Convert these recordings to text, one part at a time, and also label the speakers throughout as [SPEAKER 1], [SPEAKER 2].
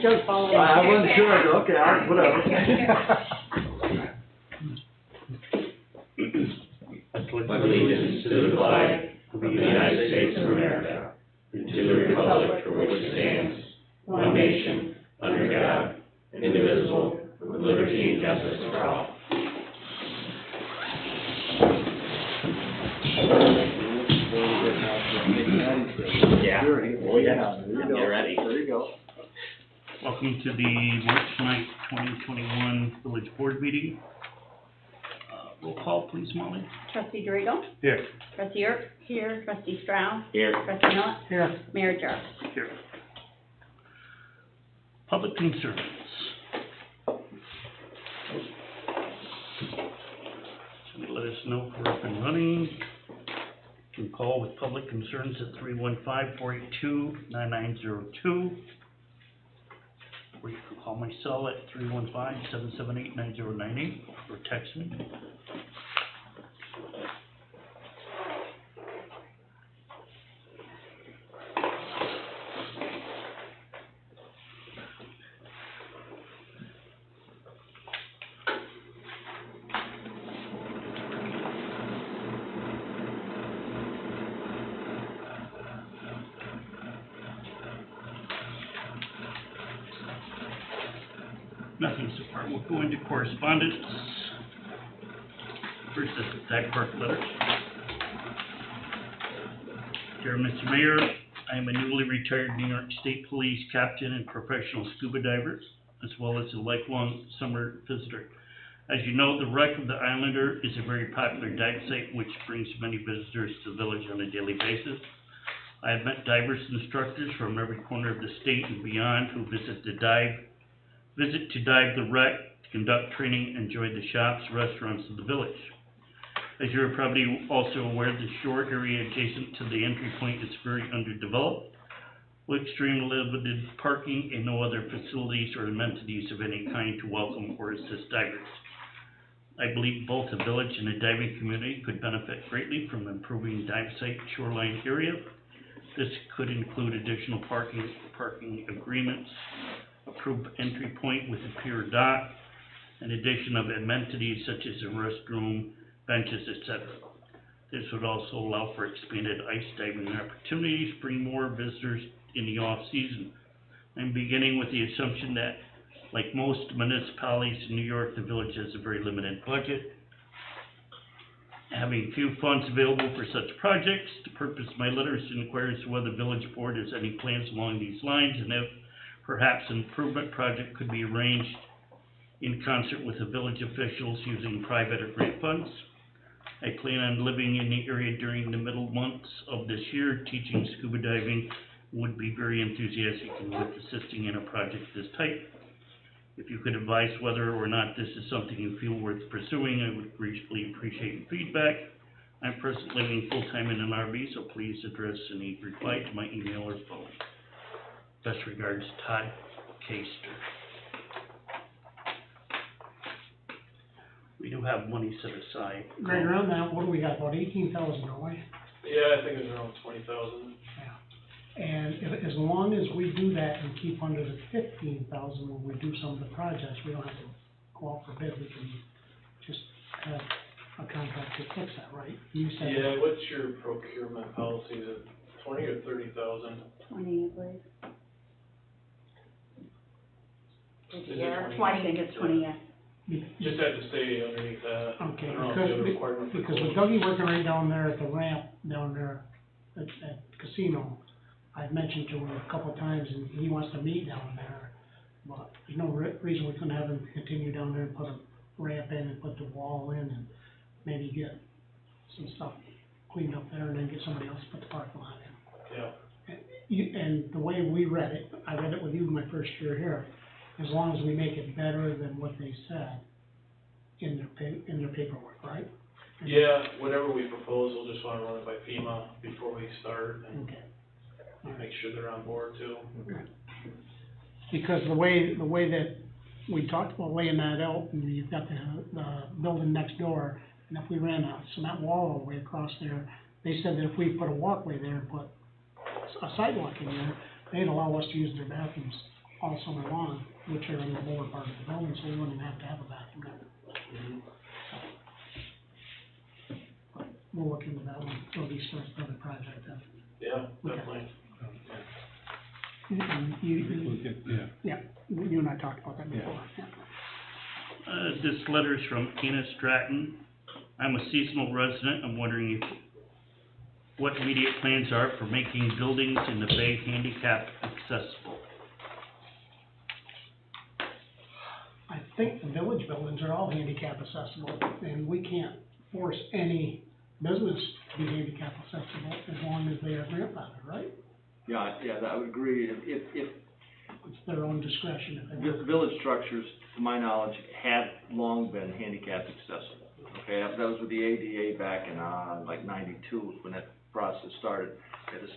[SPEAKER 1] Just follow.
[SPEAKER 2] I wasn't sure, okay, whatever.
[SPEAKER 3] My allegiance to the flag of the United States of America, and to the republic for which it stands, one nation, under God, indivisible, with liberty and justice for all.
[SPEAKER 2] Yeah. Oh, yeah.
[SPEAKER 3] Get ready.
[SPEAKER 2] There you go.
[SPEAKER 4] Welcome to the March 9th, 2021 Village Board meeting. Roll call, please, Molly.
[SPEAKER 1] Trustee Dorito?
[SPEAKER 4] Here.
[SPEAKER 1] Trustee Erb? Here. Trustee Strauss?
[SPEAKER 3] Here.
[SPEAKER 1] Trustee Miller?
[SPEAKER 4] Here.
[SPEAKER 1] Mayor Jarvis?
[SPEAKER 4] Here. Public concerns. Somebody let us know if we're up and running. You can call with public concerns at 315-482-9902. Or you can call my cell at 315-778-9098 or text me. Nothing so far. We'll go into correspondence. First is the Tag Park letter. Dear Mr. Mayor, I am a newly retired New York State Police captain and professional scuba diver, as well as a lifelong summer visitor. As you know, the wreck of the Islander is a very popular dive site which brings many visitors to the village on a daily basis. I have met divers instructors from every corner of the state and beyond who visit to dive the wreck, to conduct training, and enjoy the shops, restaurants of the village. As you are probably also aware, the shore area adjacent to the entry point is very underdeveloped, with extremely limited parking and no other facilities or amenities of any kind to welcome or assist divers. I believe both the village and the diving community could benefit greatly from improving dive site shoreline area. This could include additional parking agreements, approved entry point with a pier dock, and addition of amenities such as a restroom, benches, etc. This would also allow for expanded ice diving opportunities, bring more visitors in the off-season. I'm beginning with the assumption that, like most municipalities in New York, the village has a very limited budget. Having few funds available for such projects, the purpose of my letter is to inquire as to whether the village board has any plans along these lines, and if perhaps an improvement project could be arranged in concert with the village officials using private or grant funds. I plan on living in the area during the middle months of this year, teaching scuba diving, would be very enthusiastic with assisting in a project of this type. If you could advise whether or not this is something you feel worth pursuing, I would greatly appreciate your feedback. I'm presently living full-time in an RV, so please address any reply to my email or phone. Best regards, Todd Caster. We do have money set aside.
[SPEAKER 5] Right around that, what do we got, about 18,000, don't we?
[SPEAKER 6] Yeah, I think it's around 20,000.
[SPEAKER 5] Yeah. And as long as we do that and keep under the 15,000 when we do some of the projects, we don't have to go out for bid, we can just have a contract to fix that, right? You said.
[SPEAKER 6] Yeah, what's your procurement policy, is it 20 or 30,000?
[SPEAKER 1] 20, I believe.
[SPEAKER 6] Is it
[SPEAKER 1] Yeah,
[SPEAKER 6] 20?
[SPEAKER 1] 20, I think it's 20, yeah.
[SPEAKER 6] Just have to stay underneath that.
[SPEAKER 5] Okay,
[SPEAKER 6] I don't know if the other requirement for
[SPEAKER 5] because with Dougie working right down there at the ramp, down there at casino, I've mentioned to him a couple of times, and he wants to meet down there, but there's no reason we couldn't have him continue down there and put a ramp in and put the wall in and maybe get some stuff cleaned up there and then get somebody else to put the parking lot in.
[SPEAKER 6] Yeah.
[SPEAKER 5] And the way we read it, I read it with you my first year here, as long as we make it better than what they said in their paperwork, right?
[SPEAKER 6] Yeah, whatever we propose, we'll just wanna run it by FEMA before we start and
[SPEAKER 5] Okay.
[SPEAKER 6] make sure they're on board too.
[SPEAKER 5] Okay. Because the way that we talked about laying that out, and you've got the building next door, and if we ran a cement wall all the way across there, they said that if we put a walkway there and put a sidewalk in there, they'd allow us to use their bathrooms all summer long, which are in the lower part of the building, so we wouldn't have to have a bathroom there. But we'll look into that one, it'll be sort of another project then.
[SPEAKER 6] Yeah,
[SPEAKER 5] Okay.
[SPEAKER 6] definitely.
[SPEAKER 5] And you and I talked about that before, yeah.
[SPEAKER 4] This letter's from Tina Stratton. I'm a seasonal resident. I'm wondering what immediate plans are for making buildings in the bay handicap accessible.
[SPEAKER 5] I think the village buildings are all handicap accessible, and we can't force any business to be handicap accessible as long as they are grandfathered, right?
[SPEAKER 2] Yeah, I would agree. If
[SPEAKER 5] It's their own discretion if they want.
[SPEAKER 2] village structures, to my knowledge, have long been handicap accessible. Okay, that was with the ADA back in, like '92, when that process started.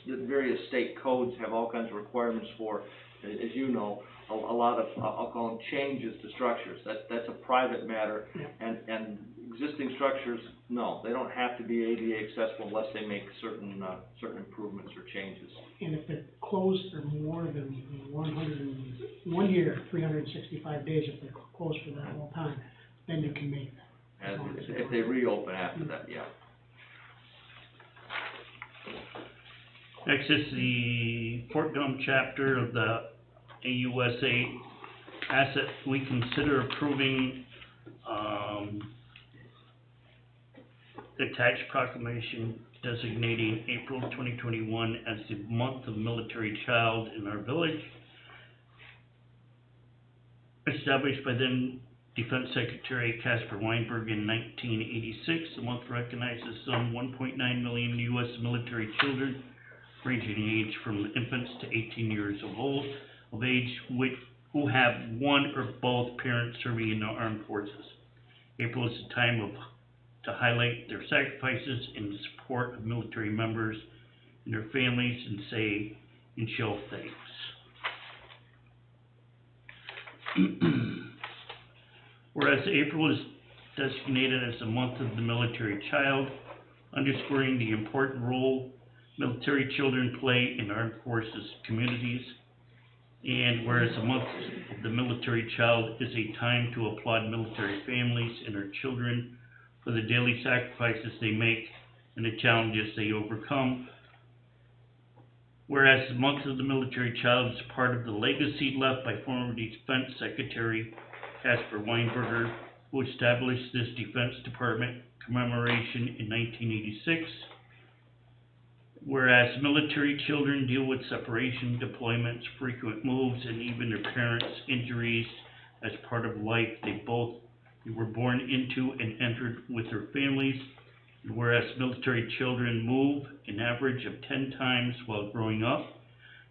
[SPEAKER 2] The various state codes have all kinds of requirements for, as you know, a lot of, I'll call them changes to structures. That's a private matter,
[SPEAKER 5] Yeah.
[SPEAKER 2] and existing structures, no, they don't have to be ADA accessible unless they make certain improvements or changes.
[SPEAKER 5] And if they're closed for more than 1 year, 365 days, if they're closed for that whole time, then you can make that. as long as
[SPEAKER 2] If they reopen after that, yeah.
[SPEAKER 4] Next is the Fort Gum chapter of the AUSA asset. We consider approving, the tax proclamation designating April 2021 as the month of military child in our village. Established by then Defense Secretary Casper Weinberg in 1986, the month recognizes some 1.9 million U.S. military children ranging in age from infants to 18 years of age, who have one or both parents serving in the armed forces. April is a time to highlight their sacrifices in support of military members and their families and say and show thanks. Whereas April is designated as the month of the military child, underscoring the important role military children play in armed forces communities, and whereas the month of the military child is a time to applaud military families and their children for the daily sacrifices they make and the challenges they overcome. Whereas the month of the military child is part of the legacy left by former Defense Secretary Casper Weinberger, who established this Defense Department commemoration in 1986. Whereas military children deal with separation, deployments, frequent moves, and even their parents' injuries as part of life they were born into and entered with their families. And whereas military children move an average of 10 times while growing up,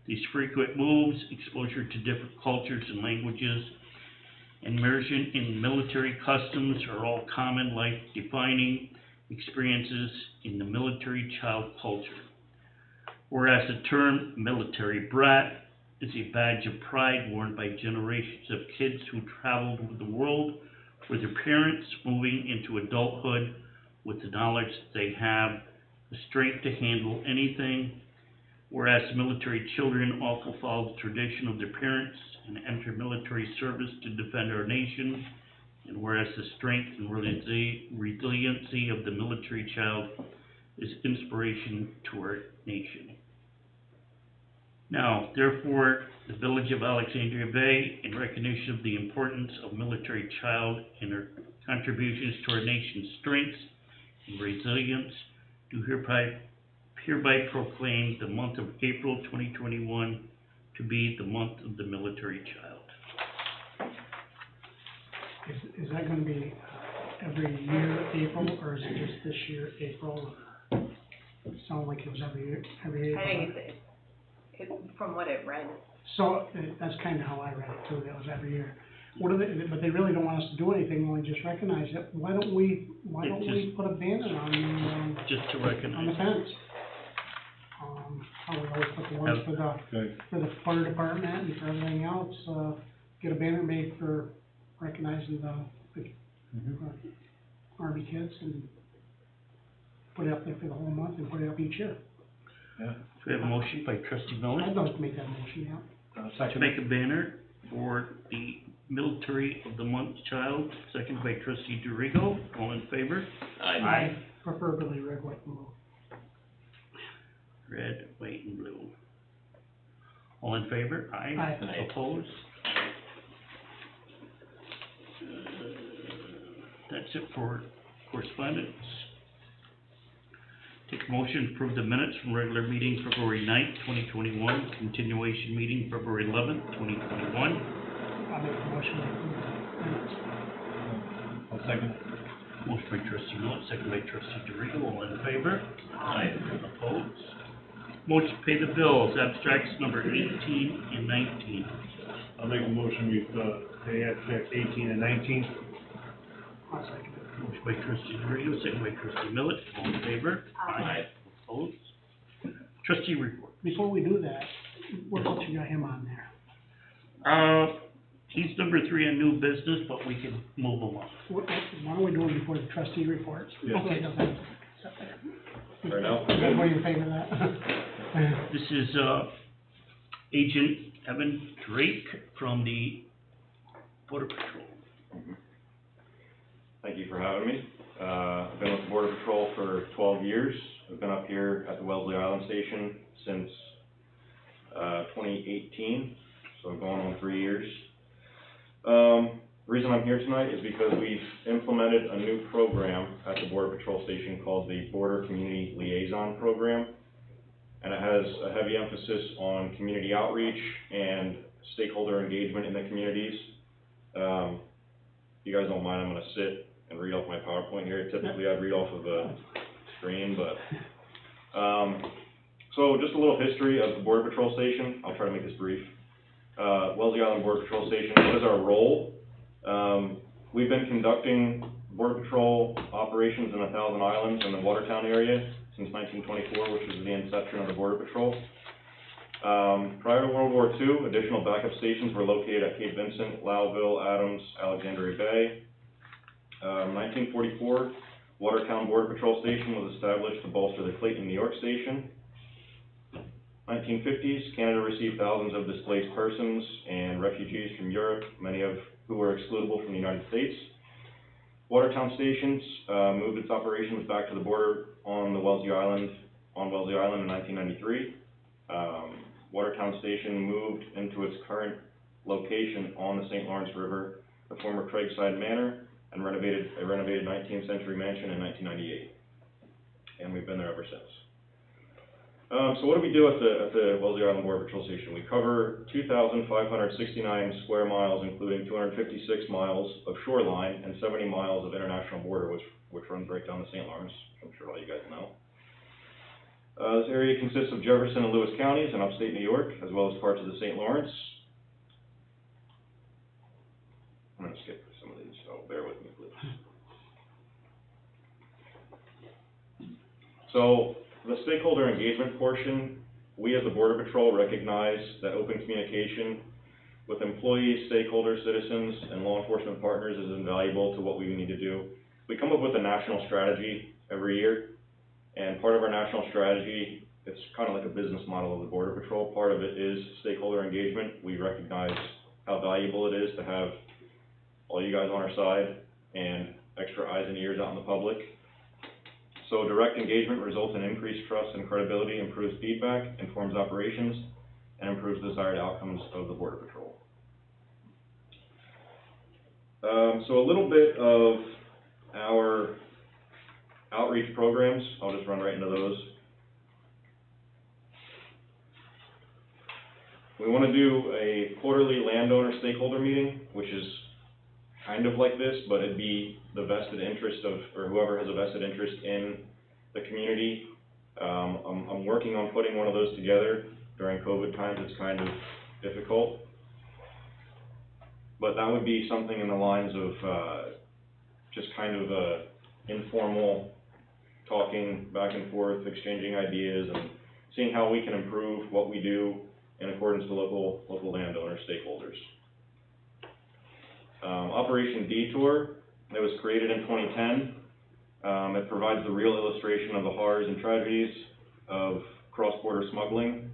[SPEAKER 4] these frequent moves, exposure to different cultures and languages, immersion in military customs are all common life-defining experiences in the military child culture. Whereas the term military brat is a badge of pride worn by generations of kids who traveled the world with their parents, moving into adulthood with the knowledge that they have the strength to handle anything. Whereas military children also follow the tradition of their parents and enter military service to defend our nation. And whereas the strength and resiliency of the military child is inspiration to our nation. Now, therefore, the Village of Alexandria Bay, in recognition of the importance of military child and their contributions to our nation's strengths and resilience, do hereby proclaim the month of April 2021 to be the month of the military child.
[SPEAKER 5] Is that gonna be every year April, or is it just this year April? It sounded like it was every year, April.
[SPEAKER 7] I think it's from what I've read.
[SPEAKER 5] So, that's kinda how I read it too, that was every year. What are they, but they really don't want us to do anything, they only just recognize it. Why don't we put a banner on
[SPEAKER 4] Just to
[SPEAKER 5] the
[SPEAKER 4] recognize.
[SPEAKER 5] fence? How we always put the ones for the fire department and for everything else, get a banner made for recognizing the Army kids and put it up there for the whole month and put it up each year.
[SPEAKER 4] If We have a motion by trustee Miller.
[SPEAKER 5] I'd like to make that motion, yeah.
[SPEAKER 4] To make a banner for the Military of the Month child, second by trustee DeRigo. All in favor?
[SPEAKER 3] Aye.
[SPEAKER 5] Preferably red, white, and blue.
[SPEAKER 4] Red, white, and blue. All in favor? Aye.
[SPEAKER 5] Aye.
[SPEAKER 3] Aye.
[SPEAKER 4] Opposed? That's it for correspondence. Take a motion to approve the minutes from regular meeting February 9th, 2021, continuation meeting February 11th, 2021.
[SPEAKER 5] I'll make the motion to approve the minutes.
[SPEAKER 6] I'll second.
[SPEAKER 4] Motion by trustee Miller, second by trustee DeRigo. All in favor?
[SPEAKER 3] Aye.
[SPEAKER 4] Opposed? Motion to pay the bills, abstracts number 18 and 19.
[SPEAKER 6] I'll make a motion, we, pay abstracts 18 and 19.
[SPEAKER 5] I'll second it.
[SPEAKER 4] Motion by trustee DeRigo, second by trustee Millet. All in favor?
[SPEAKER 3] Aye.
[SPEAKER 4] Opposed? Trustee report.
[SPEAKER 5] Before we do that, what else you got him on there?
[SPEAKER 4] He's number 3 on new business, but we can move along.
[SPEAKER 5] Why don't we do it before the trustee reports?
[SPEAKER 6] Yeah.
[SPEAKER 5] Okay, okay.
[SPEAKER 3] Right now?
[SPEAKER 5] Everybody in favor of that?
[SPEAKER 4] This is, Agent Evan Drake from the Border Patrol.
[SPEAKER 8] Thank you for having me. I've been with the Border Patrol for 12 years. I've been up here at the Wellesley Island Station since 2018, so going on 3 years. The reason I'm here tonight is because we've implemented a new program at the Border Patrol Station called the Border Community Liaison Program, and it has a heavy emphasis on community outreach and stakeholder engagement in the communities. If you guys don't mind, I'm going to sit and read off my PowerPoint here. Typically I'd read off of a screen, but so just a little history of the Border Patrol Station. I'll try to make this brief. Wellesley Island Border Patrol Station, what is our role? We've been conducting Border Patrol operations in 1,000 Islands in the Watertown area since 1924, which was the inception of the Border Patrol. Prior to World War II, additional backup stations were located at Cape Vincent, Lowville, Adams, Alexandria Bay. 1944, Watertown Border Patrol Station was established to bolster the Clayton, New York Station. 1950s, Canada received thousands of displaced persons and refugees from Europe, many of who were excludable from the United States. Watertown Stations moved its operations back to the border on Wellesley Island in 1993. Watertown Station moved into its current location on the St. Lawrence River, the former Craigside Manor, and renovated a 19th century mansion in 1998. And we've been there ever since. So what do we do at the Wellesley Island Border Patrol Station? We cover 2,569 square miles, including 256 miles of shoreline and 70 miles of international border, which runs right down the St. Lawrence. I'm sure all you guys know. This area consists of Jefferson and Lewis counties in upstate New York, as well as parts of the St. Lawrence. I'm going to skip some of these, so bear with me, please. So, the stakeholder engagement portion, we as the Border Patrol recognize that open communication with employees, stakeholders, citizens, and law enforcement partners is invaluable to what we need to do. We come up with a national strategy every year, and part of our national strategy, it's kind of like a business model of the Border Patrol. Part of it is stakeholder engagement. We recognize how valuable it is to have all you guys on our side and extra eyes and ears out in the public. So direct engagement results in increased trust and credibility, improves feedback, informs operations, and improves desired outcomes of the Border Patrol. So a little bit of our outreach programs. I'll just run right into those. We want to do a quarterly landowner stakeholder meeting, which is kind of like this, but it'd be the vested interest of, or whoever has a vested interest in the community. I'm working on putting one of those together. During COVID times, it's kind of difficult. But that would be something in the lines of just kind of informal talking back and forth, exchanging ideas, and seeing how we can improve what we do in accordance to local landowner stakeholders. Operation Detour, that was created in 2010. It provides the real illustration of the horrors and tragedies of cross-border smuggling.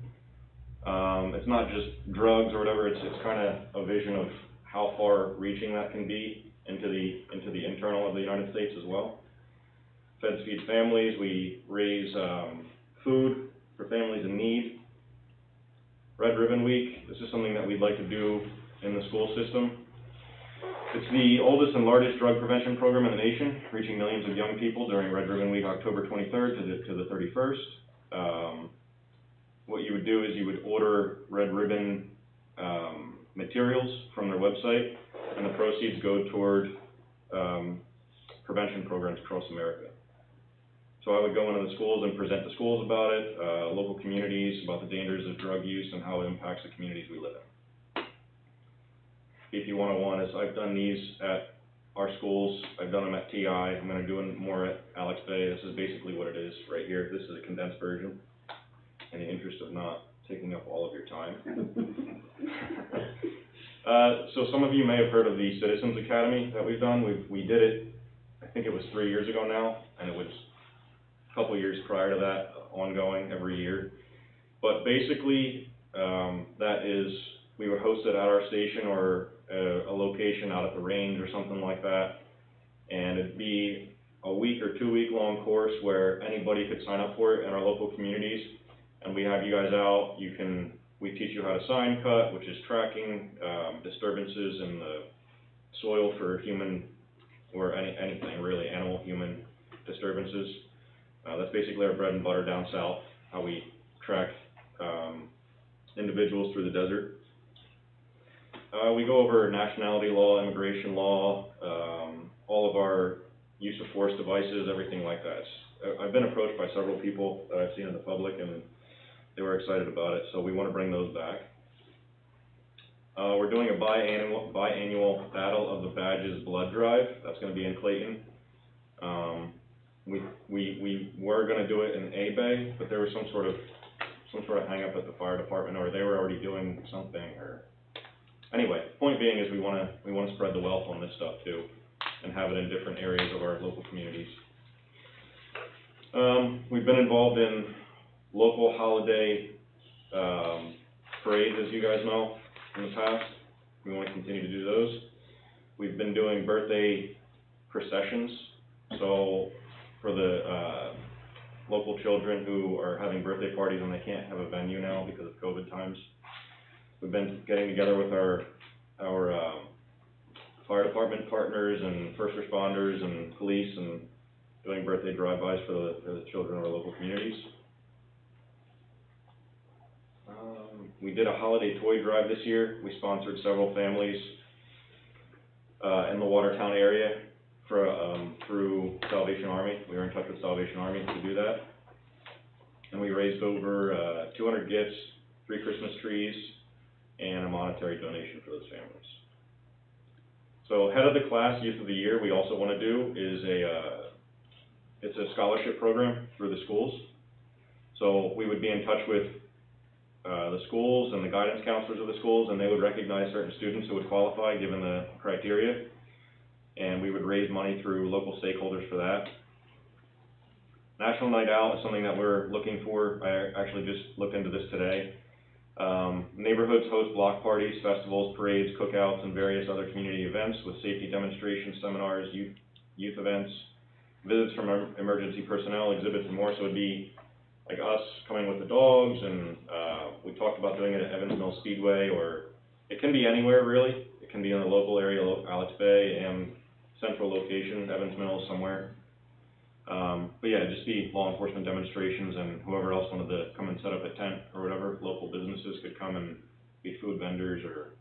[SPEAKER 8] It's not just drugs or whatever, it's kind of a vision of how far-reaching that can be into the internal of the United States as well. Feds Feed Families, we raise food for families in need. Red Ribbon Week, this is something that we'd like to do in the school system. It's the oldest and largest drug prevention program in the nation, reaching millions of young people during Red Ribbon Week, October 23rd to the 31st. What you would do is you would order Red Ribbon materials from their website, and the proceeds go toward prevention programs across America. So I would go into the schools and present to schools about it, local communities, about the dangers of drug use and how it impacts the communities we live in. BP 101 is, I've done these at our schools, I've done them at TI, I'm going to do them more at Alex Bay. This is basically what it is right here. This is a condensed version, in the interest of not taking up all of your time. So some of you may have heard of the Citizens Academy that we've done. We did it, I think it was 3 years ago now, and it was a couple years prior to that, ongoing every year. But basically, that is, we would host it at our station or a location out at the range or something like that, and it'd be a week or 2 week long course where anybody could sign up for it in our local communities, and we have you guys out. We teach you how to sign cut, which is tracking disturbances in the soil for human or anything really, animal, human disturbances. That's basically our bread and butter down south, how we track individuals through the desert. We go over nationality law, immigration law, all of our use of force devices, everything like that. I've been approached by several people that I've seen in the public, and they were excited about it, so we want to bring those back. We're doing a biannual Battle of the Badges blood drive. That's going to be in Clayton. We were going to do it in A Bay, but there was some sort of hang up at the fire department, or they were already doing something, or anyway, point being is we want to spread the wealth on this stuff too, and have it in different areas of our local communities. We've been involved in local holiday parades, as you guys know, in the past. We want to continue to do those. We've been doing birthday processions, so for the local children who are having birthday parties and they can't have a venue now because of COVID times, we've been getting together with our fire department partners and first responders and police and doing birthday drive-bys for the children of our local communities. We did a holiday toy drive this year. We sponsored several families in the Watertown area through Salvation Army. We were in touch with Salvation Army to do that. And we raised over 200 gifts, 3 Christmas trees, and a monetary donation for those families. So head of the class, Youth of the Year, we also want to do is it's a scholarship program through the schools. So we would be in touch with the schools and the guidance counselors of the schools, and they would recognize certain students who would qualify given the criteria, and we would raise money through local stakeholders for that. National Night Out is something that we're looking for. I actually just looked into this today. Neighborhoods host block parties, festivals, parades, cookouts, and various other community events with safety demonstrations, seminars, youth events, visits from emergency personnel, exhibits, and more. So it'd be like us coming with the dogs, and we talked about doing it at Evans Mills Speedway, or it can be anywhere really. It can be in the local area, Alex Bay, and central location, Evans Mills, somewhere. But yeah, just be law enforcement demonstrations, and whoever else wanted to come and set up a tent or whatever, local businesses could come and be food vendors or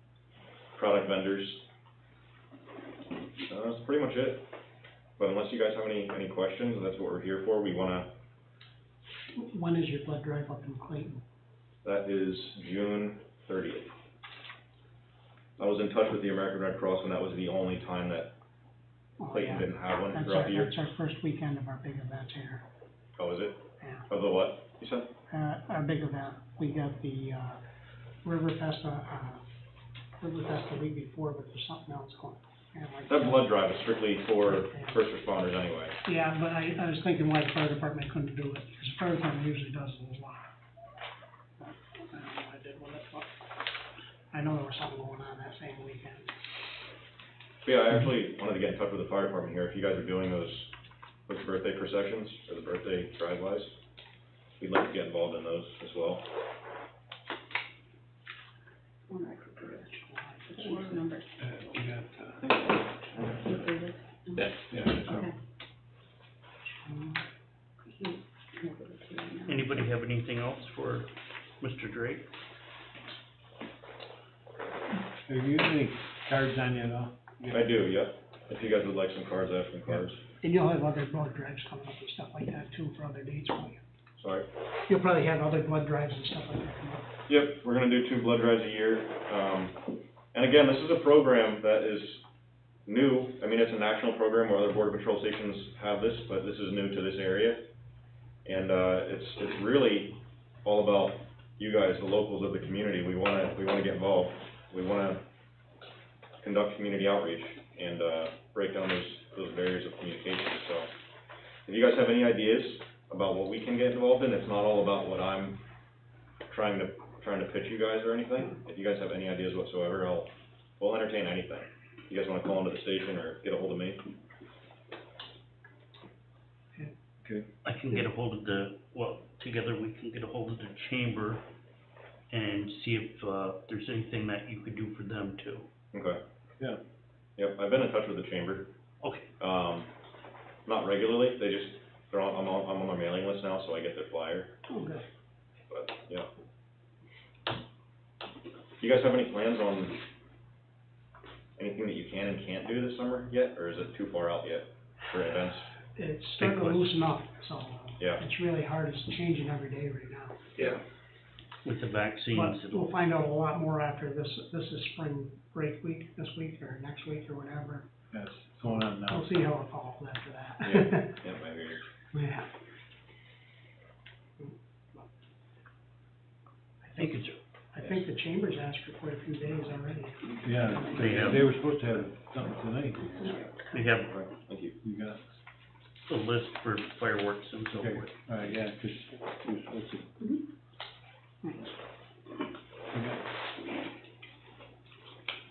[SPEAKER 8] product vendors. That's pretty much it. But unless you guys have any questions, that's what we're here for. We want to.
[SPEAKER 5] When is your blood drive up in Clayton?
[SPEAKER 8] That is June 30th. I was in touch with the American Red Cross, and that was the only time that Clayton didn't have one throughout the year.
[SPEAKER 5] That's our first weekend of our big event here.
[SPEAKER 8] Oh, is it?
[SPEAKER 5] Yeah.
[SPEAKER 8] Of the what, you said?
[SPEAKER 5] Our big event, we got the Riverfest the week before, but there's something else going on.
[SPEAKER 8] That blood drive is strictly for first responders anyway.
[SPEAKER 5] Yeah, but I was thinking why the fire department couldn't do it, because the fire department usually does it a lot. I know there was something going on that same weekend.
[SPEAKER 8] Yeah, I actually wanted to get in touch with the fire department here, if you guys are doing those birthday processions, or the birthday drive-bys, we'd like to get involved in those as well.
[SPEAKER 1] One I could put it. Which number?
[SPEAKER 3] We got,
[SPEAKER 1] You approve it? Okay. We'll give it to you now.
[SPEAKER 4] Anybody have anything else for Mr. Drake?
[SPEAKER 3] Are you using any cards on you at all?
[SPEAKER 8] I do, yeah. If you guys would like some cards, I have some cards.
[SPEAKER 5] And you'll have other blood drives coming up and stuff like that too for other dates for you.
[SPEAKER 8] Sorry?
[SPEAKER 5] You'll probably have other blood drives and stuff like that come up.
[SPEAKER 8] Yep, we're gonna do 2 blood drives a year. And again, this is a program that is new. I mean, it's a national program where other border patrol stations have this, but this is new to this area. And, it's really all about you guys, the locals of the community. We wanna get involved. We wanna conduct community outreach and, break down those barriers of communication. So, if you guys have any ideas about what we can get involved in, it's not all about what I'm trying to pitch you guys or anything. If you guys have any ideas whatsoever, we'll entertain anything. If you guys wanna call into the station or get a hold of me.
[SPEAKER 3] Okay.
[SPEAKER 4] I can get a hold of together we can get a hold of the chamber and see if, there's anything that you could do for them too.
[SPEAKER 8] Okay.
[SPEAKER 3] Yeah.
[SPEAKER 8] Yep, I've been in touch with the chamber.
[SPEAKER 4] Okay.
[SPEAKER 8] Not regularly, I'm on their mailing list now, so I get their flyer,
[SPEAKER 5] Oh, good.
[SPEAKER 8] but, yeah. Do you guys have any plans on anything that you can and can't do this summer yet, or is it too far out yet for events?
[SPEAKER 5] It's starting to loosen up, so.
[SPEAKER 8] Yeah.
[SPEAKER 5] It's really hard, it's changing every day right now.
[SPEAKER 8] Yeah.
[SPEAKER 4] With the vaccines,
[SPEAKER 5] But we'll find out a lot more after this is spring break week, this week or next week or whatever.
[SPEAKER 3] That's going on now.
[SPEAKER 5] We'll see how it falls after that.
[SPEAKER 8] Yeah, maybe.
[SPEAKER 5] Yeah. I think the chamber's asked for quite a few days already.
[SPEAKER 3] Yeah,
[SPEAKER 4] They
[SPEAKER 3] they were supposed to have something tonight.
[SPEAKER 4] we have
[SPEAKER 8] Thank you.
[SPEAKER 3] You got,
[SPEAKER 4] a list for fireworks and so
[SPEAKER 3] okay,
[SPEAKER 4] forth.
[SPEAKER 3] all right, yeah, 'cause we were supposed to. You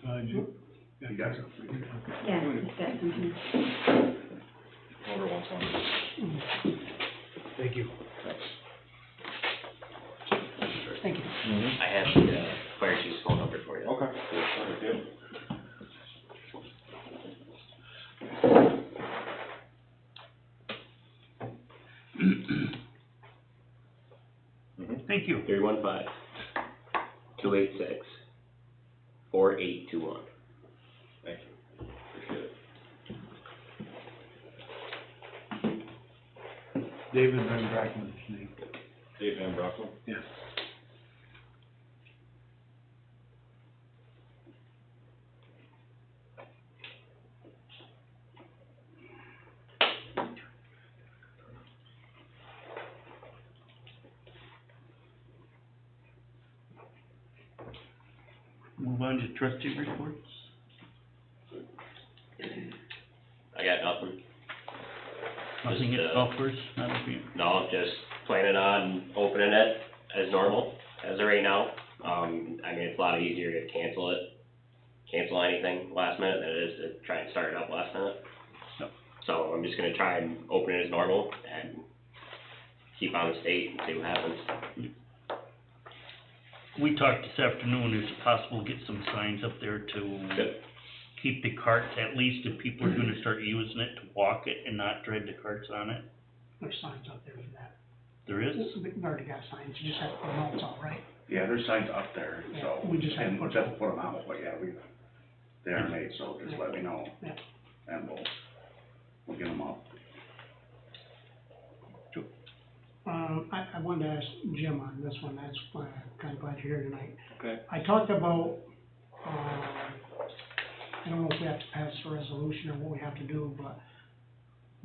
[SPEAKER 3] got- you got it?
[SPEAKER 1] Yeah, he's got some here.
[SPEAKER 8] Whoever wants one.
[SPEAKER 3] Thank you.
[SPEAKER 5] Thank you.
[SPEAKER 9] I have the fire chief's phone number for you.
[SPEAKER 8] Okay. Perfect, yeah.
[SPEAKER 4] Thank you.
[SPEAKER 9] 315-286-4821.
[SPEAKER 8] Thank you. Appreciate it.
[SPEAKER 3] David Van Brackman's name.
[SPEAKER 8] Dave Van Brockman?
[SPEAKER 3] Yes.
[SPEAKER 4] Move on to trustee reports.
[SPEAKER 9] I got nothing.
[SPEAKER 4] Nothing
[SPEAKER 9] Just,
[SPEAKER 4] at golfers, not a few.
[SPEAKER 9] No, just planning on opening it as normal, as of right now. I mean, it's a lot easier to cancel anything last minute than it is to try and start it up last minute.
[SPEAKER 4] Yep.
[SPEAKER 9] So I'm just gonna try and open it as normal and keep on the state and see what happens.
[SPEAKER 4] We talked this afternoon, is it possible to get some signs up there to
[SPEAKER 9] Yep.
[SPEAKER 4] keep the carts, at least if people are gonna start using it, to walk it and not drive the carts on it?
[SPEAKER 5] There's signs up there for that.
[SPEAKER 4] There is?
[SPEAKER 5] We've already got signs, you just have to put them out, it's all right.
[SPEAKER 10] Yeah, there's signs up there, so,
[SPEAKER 5] Yeah, we just have to
[SPEAKER 10] and
[SPEAKER 5] put
[SPEAKER 10] we'll just have to put them out, but yeah, they are made, so just let me know.
[SPEAKER 5] Yeah.
[SPEAKER 10] And we'll get them up.
[SPEAKER 5] I wanted to ask Jim on this one, that's why I'm kinda glad you're here tonight.
[SPEAKER 2] Okay.
[SPEAKER 5] I talked about, I don't know if we have to pass a resolution or what we have to do, but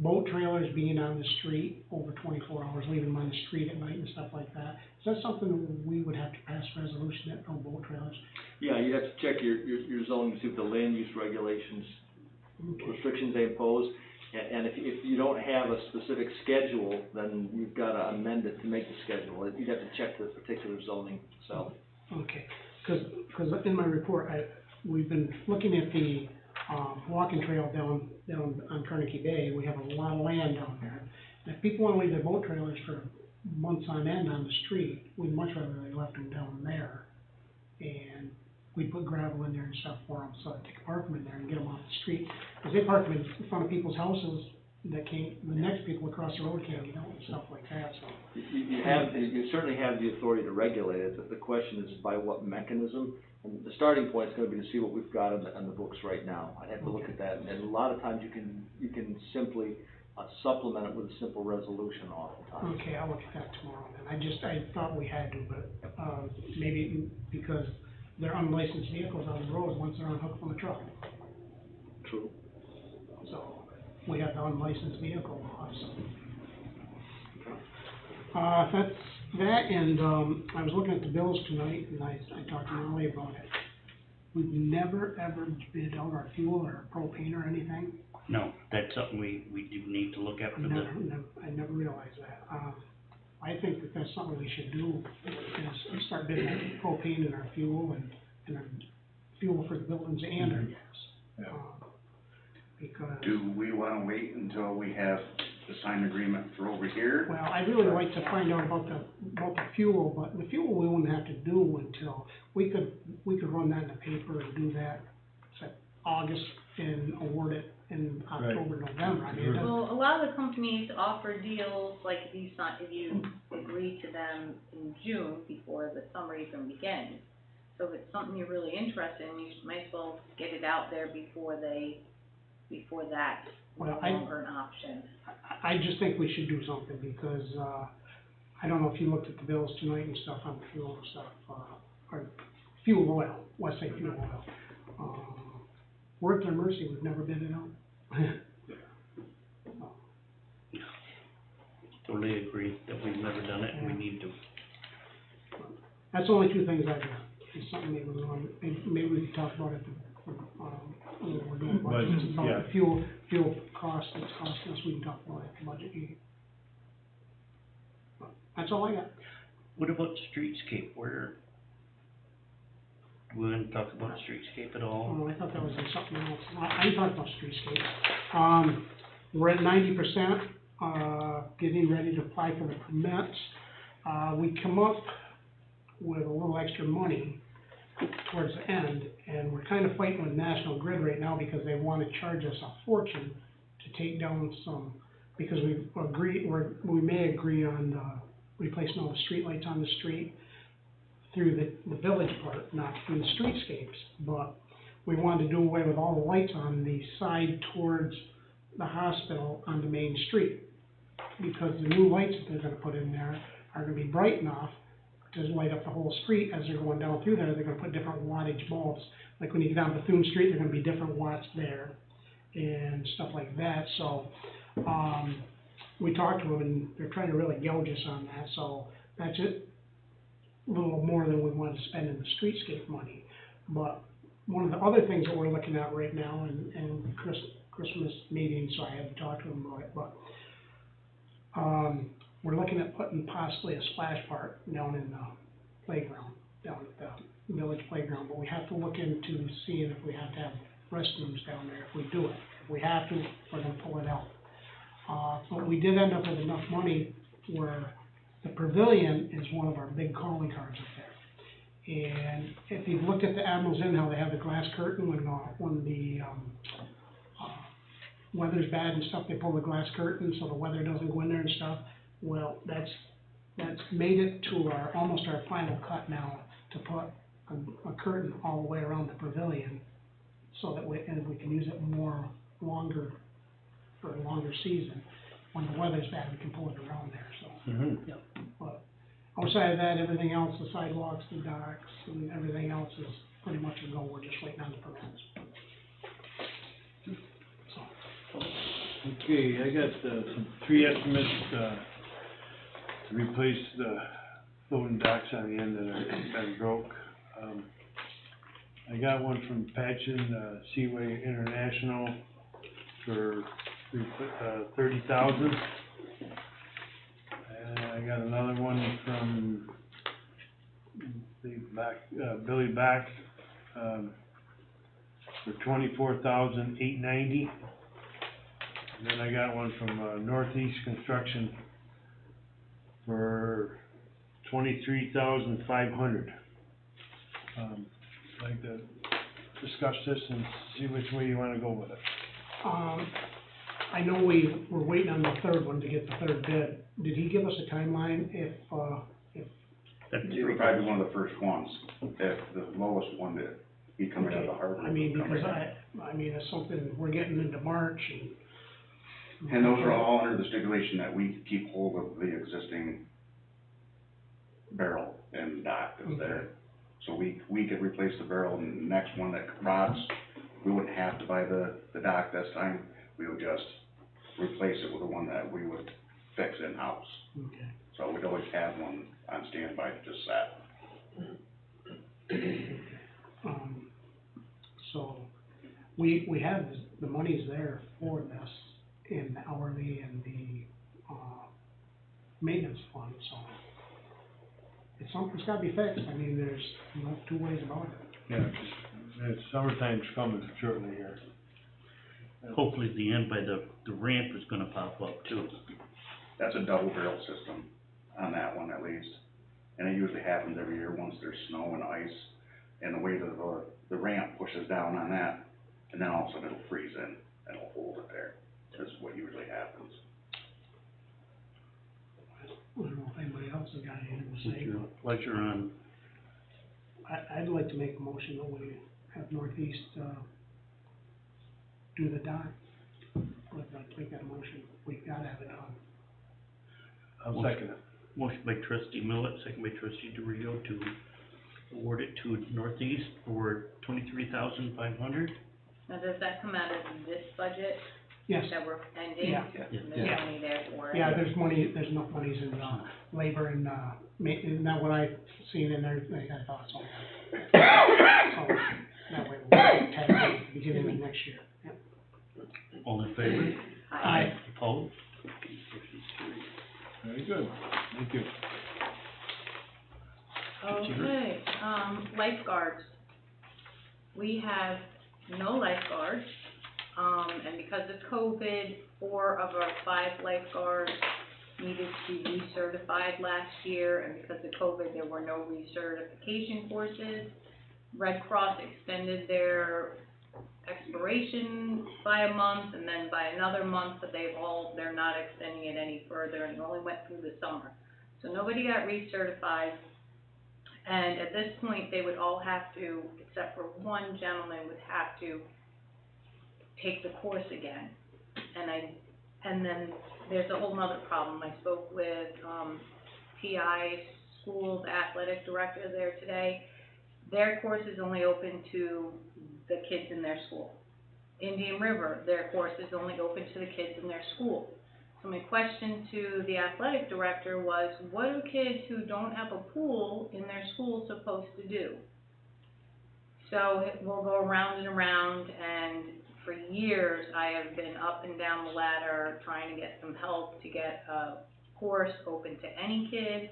[SPEAKER 5] boat trailers being on the street over 24 hours, leaving them on the street at night and stuff like that. Is that something we would have to pass a resolution that no boat trailers?
[SPEAKER 2] Yeah, you have to check your zoning to see if the land use regulations,
[SPEAKER 5] Okay.
[SPEAKER 2] restrictions they impose. And if you don't have a specific schedule, then you've gotta amend it to make the schedule. You'd have to check the particular zoning itself.
[SPEAKER 5] Okay, Cause in my report, we've been looking at the, walking trail down on Carnegie Bay. We have a lot of land down there. And if people wanna leave their boat trailers for months on end on the street, we'd much rather they left them down there. And we put gravel in there and stuff for them, so they can park them in there and get them off the street. Cause they park them in front of people's houses that the next people across the road can't get out and stuff like that, so.
[SPEAKER 2] You certainly have the authority to regulate it, but the question is by what mechanism? And the starting point is gonna be to see what we've got on the books right now. I'd have to look at that, and a lot of times you can simply supplement it with a simple resolution oftentimes.
[SPEAKER 5] Okay, I'll look at that tomorrow then. I thought we had to, but, maybe because they're unlicensed vehicles on the road once they're unhooked from the truck.
[SPEAKER 2] True.
[SPEAKER 5] So, we have the unlicensed vehicle law, so. That's that, and, I was looking at the bills tonight, and I talked to Molly about it. We've never, ever bid out our fuel or propane or anything.
[SPEAKER 4] No, that's something we do need to look at for the,
[SPEAKER 5] I never realized that. I think that that's something we should do, is start bidding our propane and our fuel and our fuel for the buildings and our gas.
[SPEAKER 10] Yeah.
[SPEAKER 5] Because.
[SPEAKER 10] Do we wanna wait until we have the signed agreement for over here?
[SPEAKER 5] Well, I'd really like to find out about the fuel, but the fuel we wouldn't have to do until, we could run that in the paper and do that, say, August, and award it in October, November. I mean, it doesn't.
[SPEAKER 1] Well, a lot of the companies offer deals, like if you agree to them in June before the summer even begins. So if it's something you're really interested in, you might as well get it out there before that
[SPEAKER 5] Well,
[SPEAKER 1] no longer an option.
[SPEAKER 5] I just think we should do something, because, I don't know if you looked at the bills tonight and stuff on the fuel and stuff, or fuel oil, let's say fuel oil. We're at their mercy, we've never bid it out.
[SPEAKER 4] totally agree that we've never done it and we need to.
[SPEAKER 5] That's the only two things I've got. It's something maybe we could talk about it, when we're doing budgets, about the fuel cost that's costing us, we can talk about it at the budget meeting. That's all I got.
[SPEAKER 4] What about streetscape? We didn't talk about streetscape at all?
[SPEAKER 5] Oh, I thought that was in something else. I talked about streetscape. We're at 90%, getting ready to apply for the permits. We come up with a little extra money towards the end, and we're kind of fighting with National Grid right now because they want to charge us a fortune to take down some, because we may agree on replacing all the streetlights on the street through the village part, not through the streetscapes, but we wanted to do away with all the lights on the side towards the hospital on the main street, because the new lights that they're gonna put in there are gonna be bright enough to light up the whole street. As they're going down through there, they're gonna put different wattage bulbs. Like when you get down Bethune Street, they're gonna be different watts there and stuff like that. So, we talked to them and they're trying to really gouge us on that, so that's it. A little more than we wanted to spend in the streetscape money. But one of the other things that we're looking at right now, and Christmas meeting, so I had to talk to them about it, but, we're looking at putting possibly a splash park down in the playground, down at the village playground, but we have to look into seeing if we have to have restrooms down there if we do it. If we have to, we're gonna pull it out. But we did end up with enough money where the pavilion is one of our big calling cards up there. And if you've looked at the Admiral's Inn, how they have the glass curtain when the weather's bad and stuff, they pull the glass curtain so the weather doesn't go in there and stuff. Well, that's made it to almost our final cut now, to put a curtain all the way around the pavilion, so that we can use it longer for a longer season. When the weather's bad, we can pull it around there, so.
[SPEAKER 4] Mm-hmm.
[SPEAKER 5] Yeah, but outside of that, everything else, the sidewalks, the docks, and everything else is pretty much a go. We're just waiting on the permits. So.
[SPEAKER 11] Okay, I got some three estimates to replace the loading docks on the end that are broke. I got one from Patchen Seaway International for $30,000. And I got another one from Billy back, for $24,890. And then I got one from, Northeast Construction for $23,500. I'd like to discuss this and see which way you wanna go with it.
[SPEAKER 5] I know we were waiting on the third one to get the third bid. Did he give us a timeline if
[SPEAKER 10] He would probably be one of the first ones, if the lowest one that he come in at the harbor.
[SPEAKER 5] I mean, because I mean, it's something, we're getting into March
[SPEAKER 10] And those are all under the stipulation that we keep hold of the existing barrel and dock that's there. So we could replace the barrel, and the next one that rots, we wouldn't have to buy the dock this time. We would just replace it with the one that we would fix in-house.
[SPEAKER 5] Okay.
[SPEAKER 10] So we'd always have one on standby that just sat.
[SPEAKER 5] So, we have, the money's there for this in the hourly and the, maintenance fund, so. It's something's gotta be fixed, I mean, there's no two ways about it.
[SPEAKER 11] Yeah, 'cause it's summertime's coming shortly here.
[SPEAKER 4] Hopefully at the end by the ramp is gonna pop up too.
[SPEAKER 10] That's a double barrel system on that one at least. And it usually happens every year once there's snow and ice, and the way the ramp pushes down on that, and then all of a sudden it'll freeze in, and it'll hold it there. That's what usually happens.
[SPEAKER 5] I don't know if anybody else has got anything to
[SPEAKER 4] What's
[SPEAKER 5] say,
[SPEAKER 4] your
[SPEAKER 5] but
[SPEAKER 4] pleasure on,
[SPEAKER 5] I'd like to make a motion that we have Northeast, do the dock. I'd like to make that motion, we've gotta have it done.
[SPEAKER 11] I'll second it.
[SPEAKER 4] motion by trustee Millet, second by trustee DeRio to award it to Northeast for $23,500.
[SPEAKER 1] Now, does that come out of this budget
[SPEAKER 5] Yes,
[SPEAKER 1] that we're ending?
[SPEAKER 5] Yeah.
[SPEAKER 1] And there's
[SPEAKER 5] Yeah.
[SPEAKER 1] money there for it?
[SPEAKER 5] yeah, there's enough monies in, labor and, isn't that what I seen in there, I thought so. So, that way we'll tag it at the beginning of next year, yeah.
[SPEAKER 4] All in favor?
[SPEAKER 5] Aye.
[SPEAKER 4] Opposed?
[SPEAKER 11] Very good, thank you.
[SPEAKER 1] Okay, lifeguards. We have no lifeguards, and because of COVID, 4 of our 5 lifeguards needed to be recertified last year, and because of COVID, there were no recertification courses. Red Cross extended their expiration by a month and then by another month, but they're not extending it any further, and it only went through the summer. So nobody got recertified. And at this point, they would all have to, except for one gentleman, would have to take the course again. And then there's a whole nother problem. I spoke with, TI school, the athletic director there today. Their course is only open to the kids in their school. Indian River, their course is only open to the kids in their school. So my question to the athletic director was, what are kids who don't have a pool in their school supposed to do? So it will go around and around, and for years I have been up and down the ladder trying to get some help to get a course open to any kid,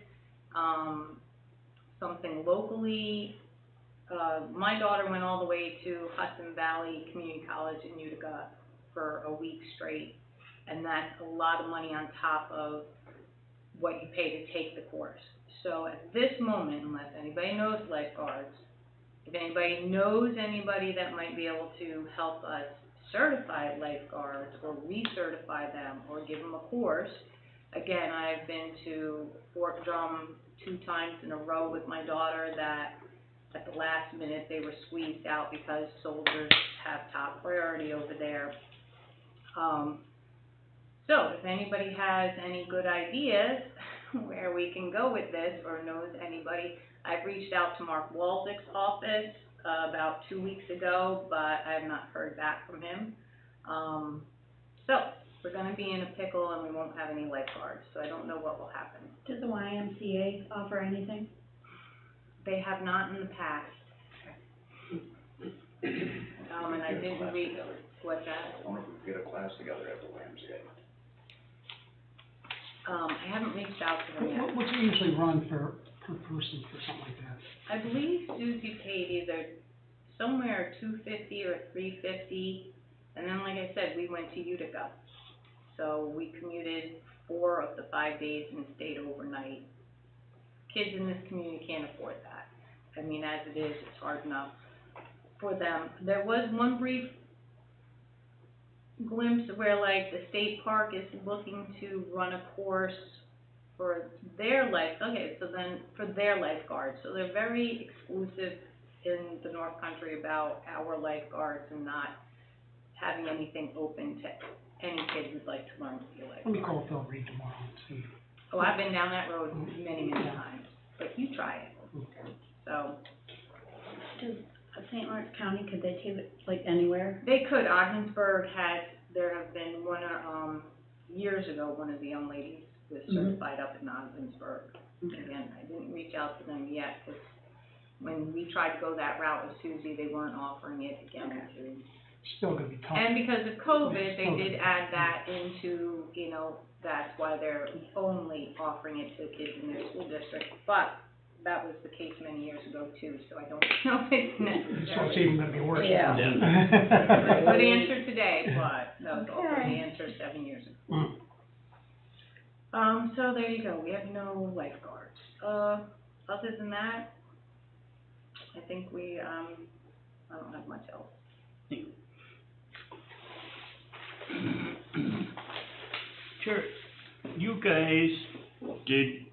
[SPEAKER 1] something locally. My daughter went all the way to Hudson Valley Community College in Utica for a week straight. And that's a lot of money on top of what you pay to take the course. So at this moment, unless anybody knows lifeguards, if anybody knows anybody that might be able to help us certify lifeguards or recertify them or give them a course, again, I've been to Fort Drum 2 times in a row with my daughter that at the last minute they were squeezed out because soldiers have top priority over there. So if anybody has any good ideas where we can go with this or knows anybody, I've reached out to Mark Waldick's office about 2 weeks ago, but I have not heard back from him. So we're going to be in a pickle and we won't have any lifeguards, so I don't know what will happen.
[SPEAKER 12] Does the YMCA offer anything?
[SPEAKER 1] They have not in the past. And I didn't read what's that.
[SPEAKER 10] I wonder if we could get a class together at the YMCA.
[SPEAKER 1] I haven't reached out to them yet.
[SPEAKER 5] What's it usually run for per person for something like that?
[SPEAKER 1] I believe Susie paid either somewhere $250 or $350, and then, like I said, we went to Utica. So we commuted 4 of the 5 days and stayed overnight. Kids in this community can't afford that. I mean, as it is, it's hard enough for them. There was one brief glimpse where, like, the state park is looking to run a course for their lifeguards. So they're very exclusive in the North Country about our lifeguards and not having anything open to any kid who'd like to learn to be a
[SPEAKER 5] Let me
[SPEAKER 1] lifeguard.
[SPEAKER 5] call Phil Reed tomorrow and see.
[SPEAKER 1] Oh, I've been down that road many times, but you try it.
[SPEAKER 5] Okay.
[SPEAKER 1] So,
[SPEAKER 12] Does St. Lawrence County, could they take it, like, anywhere?
[SPEAKER 1] they could. Ogdensburg there have been years ago, one of the young ladies was certified up in Ogdensburg. Again, I didn't reach out to them yet, because when we tried to go that route with Susie, they weren't offering it again to.
[SPEAKER 5] Still gonna be tough.
[SPEAKER 1] And because of COVID, they did add that into, that's why they're only offering it to kids in their school district. But that was the case many years ago too, so I don't know if it's
[SPEAKER 5] So it's
[SPEAKER 1] necessary.
[SPEAKER 5] even gonna be worse.
[SPEAKER 12] Yeah.
[SPEAKER 1] Good answer today, but that was also the
[SPEAKER 12] Okay.
[SPEAKER 1] answer 7 years ago. So there you go, we have no lifeguards. Other than that, I think I don't have much else.
[SPEAKER 4] Sure. You guys did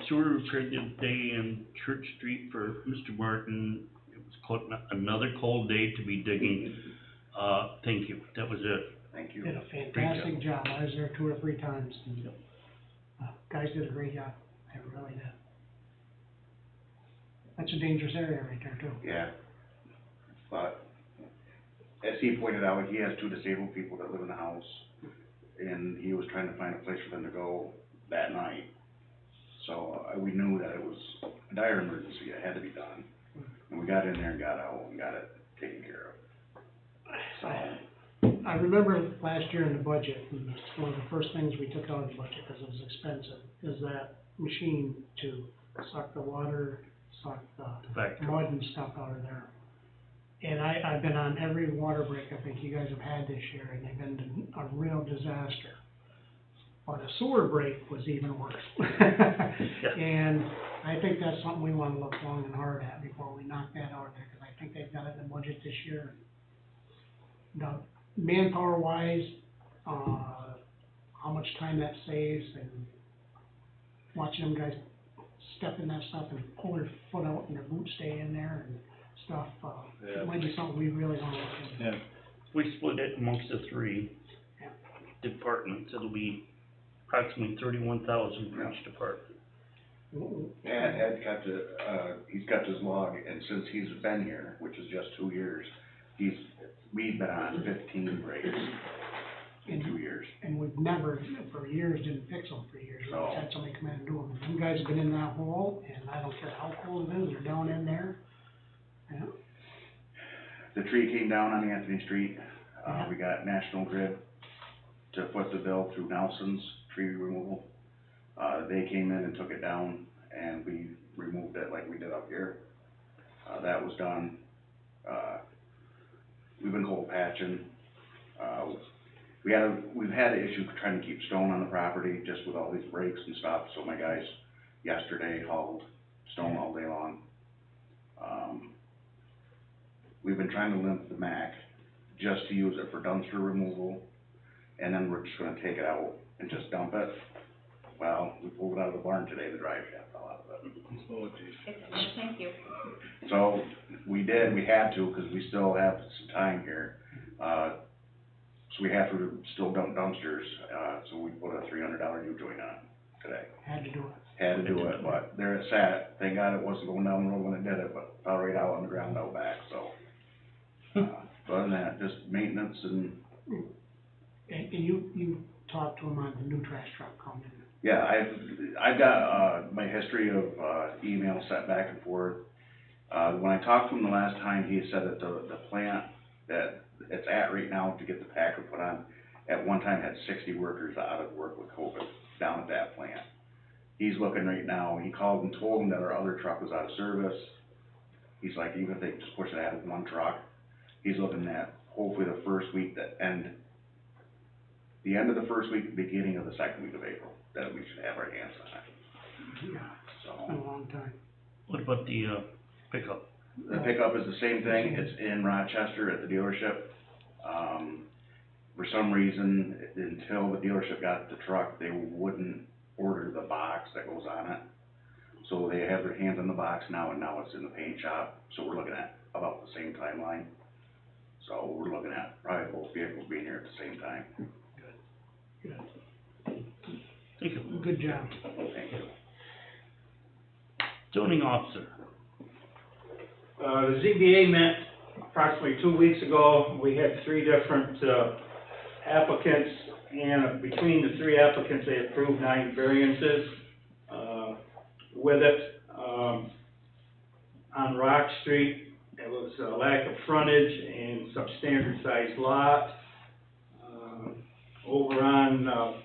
[SPEAKER 4] sewer repair the other day in Church Street for Mr. Martin. It was another cold day to be digging. Thank you, that was it.
[SPEAKER 10] Thank you.
[SPEAKER 5] Did a fantastic job. I was there 2 or 3 times. And, guys did a great job. They really did. That's a dangerous area right there too.
[SPEAKER 10] Yeah. But as he pointed out, he has 2 disabled people that live in the house, and he was trying to find a place for them to go that night. So we knew that it was a dire emergency, it had to be done. And we got in there and got out and got it taken care of. So,
[SPEAKER 5] I remember last year in the budget, and it's one of the first things we took out of the budget because it was expensive, is that machine to suck the water, suck the mud and stuff out of there. And I've been on every water break I think you guys have had this year, and they've been a real disaster. But a sewer break was even worse. And I think that's something we wanna look long and hard at before we knock that out of there, because I think they've got it in the budget this year. Now, manpower wise, how much time that saves, and watching them guys step in that stuff and pull their foot out and their boots stay in there and stuff, it might be something we really wanna look into.
[SPEAKER 11] Yeah.
[SPEAKER 4] We split it amongst the 3 departments. It'll be approximately $31,000 for each department.
[SPEAKER 10] and Ed he's kept his log, and since he's been here, which is just 2 years, we've been on 15 breaks in 2 years.
[SPEAKER 5] And we've never, for years, didn't fix them for years. We always had somebody come in and do them. Them guys have been in that hole, and I don't care how cold it is, they're down in there. Yeah.
[SPEAKER 10] The tree came down on Anthony Street. We got National Grid to foot the bill through Nelson's tree removal. They came in and took it down, and we removed it like we did up here. That was done. We've been cold patching. We've had an issue trying to keep stone on the property, just with all these breaks and stuff, so my guys yesterday hauled stone all day long. We've been trying to limp the Mac just to use it for dumpster removal, and then we're just gonna take it out and just dump it. Well, we pulled it out of the barn today, the drive shaft fell out of it.
[SPEAKER 1] Thank you.
[SPEAKER 10] So, we had to, because we still have some time here. So we have to still dump dumpsters, so we put a $300 U-joint on today.
[SPEAKER 5] Had to do it.
[SPEAKER 10] Had to do it, but there it sat. Thank God it wasn't going down the road when it did it, but fell right out on the ground out back, so. Other than that, just maintenance and.
[SPEAKER 5] And you talked to him on the new trash truck coming.
[SPEAKER 10] Yeah, I've got, my history of, emails sent back and forth. When I talked to him the last time, he said that the plant that it's at right now to get the packer put on, at one time had 60 workers out of work with COVID down at that plant. he's looking right now, he called and told him that our other truck was out of service. He's like, even if they just push it out of one truck, he's looking at hopefully the first week the end of the first week, beginning of the second week of April, that we should have our hands on it.
[SPEAKER 5] Yeah,
[SPEAKER 10] So,
[SPEAKER 5] been a long time.
[SPEAKER 4] What about the, pickup?
[SPEAKER 10] the pickup is the same thing, it's in Rochester at the dealership. For some reason, until the dealership got the truck, they wouldn't order the box that goes on it. So they have their hands on the box now, and now it's in the paint shop, so we're looking at about the same timeline. So we're looking at probably both vehicles being here at the same time.
[SPEAKER 5] Good.
[SPEAKER 4] Thank you.
[SPEAKER 5] Good job.
[SPEAKER 10] Thank you.
[SPEAKER 4] Zoning officer.
[SPEAKER 13] The ZBA met approximately 2 weeks ago. We had 3 different applicants, and between the 3 applicants, they approved 9 variances with it. On Rock Street, it was a lack of frontage and substandard sized lot. Over on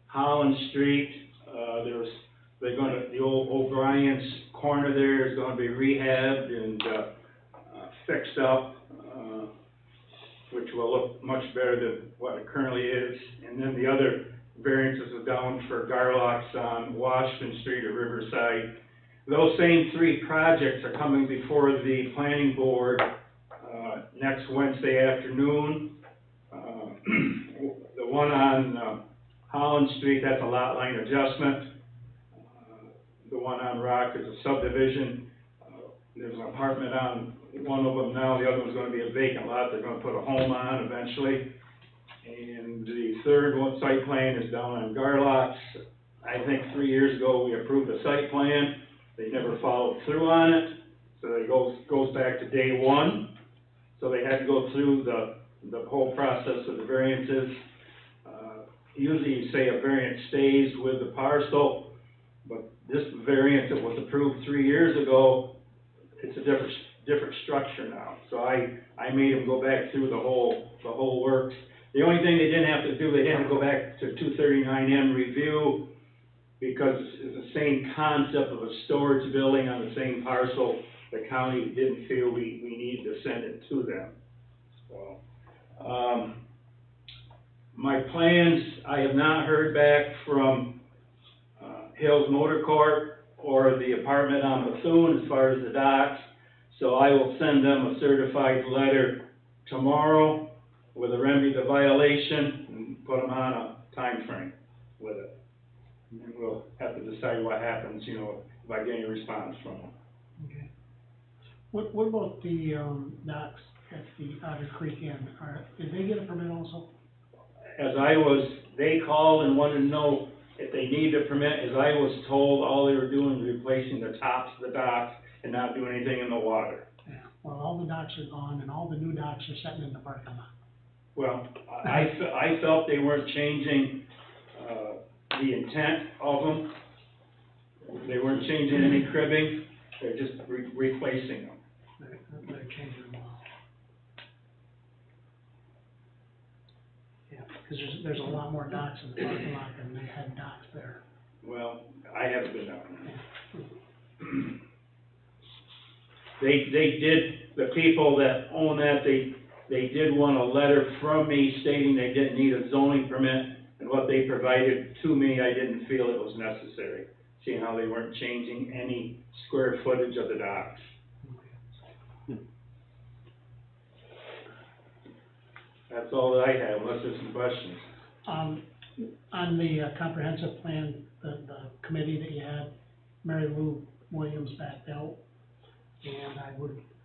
[SPEAKER 13] Holland Street, the old O'Brien's corner there is gonna be rehabbed and fixed up, which will look much better than what it currently is. And then the other variances are down for Garlocks on Washington Street or Riverside. Those same 3 projects are coming before the planning board next Wednesday afternoon. The one on Holland Street, that's a lot line adjustment. The one on Rock is a subdivision. There's an apartment on one of them now, the other one's gonna be a vacant lot they're gonna put a home on eventually. And the third one, site plan, is down on Garlocks. I think 3 years ago, we approved a site plan. They never followed through on it, so it goes back to day 1. So they had to go through the whole process of the variances. Usually you say a variance stays with the parcel, but this variance that was approved 3 years ago, it's a different structure now. So I made them go back through the whole works. The only thing they didn't have to do, they didn't have to go back to 239M review, because it's the same concept of a storage building on the same parcel. The county didn't feel we needed to send it to them. So, my plans, I have not heard back from Hills Motor Corp or the apartment on Bethune as far as the docks, so I will send them a certified letter tomorrow with a remedy to violation and put them on a time frame with it. And we'll have to decide what happens, you know, if I get any response from them.
[SPEAKER 5] Okay. What about the docks at the Otter Creek Inn? Did they get a permit also?
[SPEAKER 13] They called and wanted to know if they need a permit. As I was told, all they were doing was replacing the tops of the docks and not doing anything in the water.
[SPEAKER 5] Yeah, well, all the docks are gone and all the new docks are sitting in the parking lot.
[SPEAKER 13] Well, I felt they weren't changing, the intent of them. They weren't changing any cribbing, they're just replacing them.
[SPEAKER 5] They're changing them all. Yeah, because there's a lot more docks in the parking lot than they had docks there.
[SPEAKER 13] Well, I haven't been down there. They did, the people that own that, they did want a letter from me stating they didn't need a zoning permit, and what they provided to me, I didn't feel it was necessary, seeing how they weren't changing any square footage of the docks. That's all that I have, unless there's some questions.
[SPEAKER 5] On the comprehensive plan, the committee that you had, Mary Lou Williams backed out,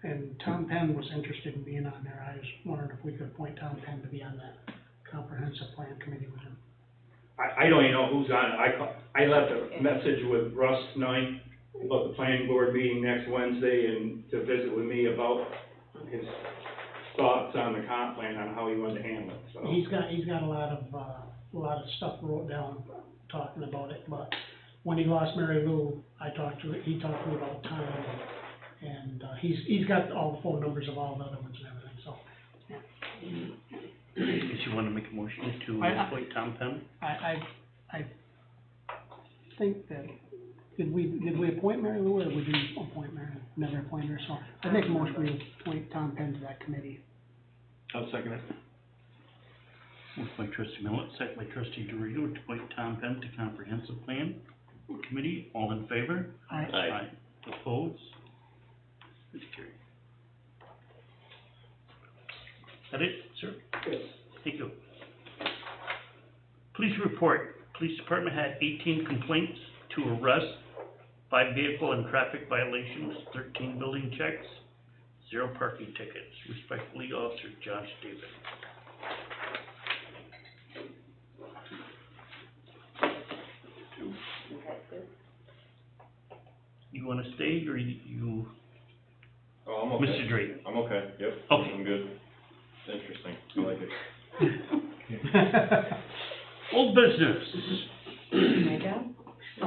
[SPEAKER 5] and Tom Penn was interested in being on there. I was wondering if we could appoint Tom Penn to be on that comprehensive plan committee with him.
[SPEAKER 13] I don't even know who's on it. I left a message with Russ tonight about the planning board meeting next Wednesday and to visit with me about his thoughts on the comp plan, on how he wanted to handle it, so.
[SPEAKER 5] He's got a lot of stuff wrote down talking about it, but when he lost Mary Lou, he talked to me about Tom, and he's got all the phone numbers of all the other ones and everything, so.
[SPEAKER 4] Did you want to make a motion to appoint Tom Penn?
[SPEAKER 5] think that, did we appoint Mary Lou, or we didn't appoint Mary, never appointed her, so I make a motion we appoint Tom Penn to that committee.
[SPEAKER 11] I'll second it.
[SPEAKER 4] Moved by trustee Millet, second by trustee Dorito, to appoint Tom Penn to comprehensive plan committee. All in favor?
[SPEAKER 5] Aye.
[SPEAKER 4] Opposed? It's carried. That it, sir?
[SPEAKER 13] Yes.
[SPEAKER 4] Thank you. Police report. Police department had 18 complaints, 2 arrests, 5 vehicle and traffic violations, 13 building checks, 0 parking tickets. Respectfully, Officer Josh David. You wanna stay, or you,
[SPEAKER 8] Oh, I'm okay.
[SPEAKER 4] Mr. Drake?
[SPEAKER 8] I'm okay, yep.
[SPEAKER 4] Okay.
[SPEAKER 8] I'm good. It's interesting, I like it.
[SPEAKER 4] Old business.
[SPEAKER 12] My job?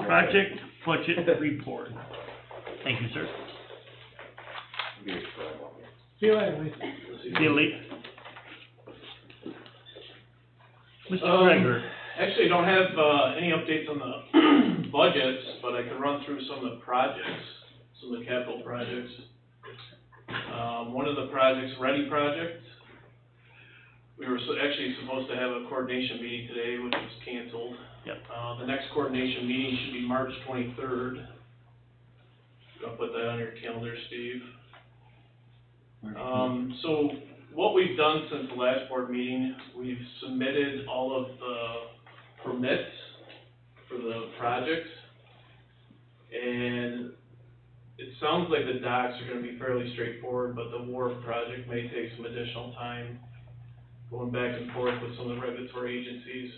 [SPEAKER 4] Project budget report. Thank you, sir.
[SPEAKER 8] Be excited.
[SPEAKER 5] See you later, Lee.
[SPEAKER 4] See you later. Mr. Gregor.
[SPEAKER 6] Actually, I don't have, any updates on the budgets, but I can run through some of the projects, some of the capital projects. One of the projects, Ready Project, we were actually supposed to have a coordination meeting today, which was canceled.
[SPEAKER 4] Yep.
[SPEAKER 6] The next coordination meeting should be March 23rd. I'll put that on your calendar, Steve. So what we've done since the last board meeting, we've submitted all of the permits for the projects. And it sounds like the docks are gonna be fairly straightforward, but the wharf project may take some additional time, going back and forth with some of the regulatory agencies.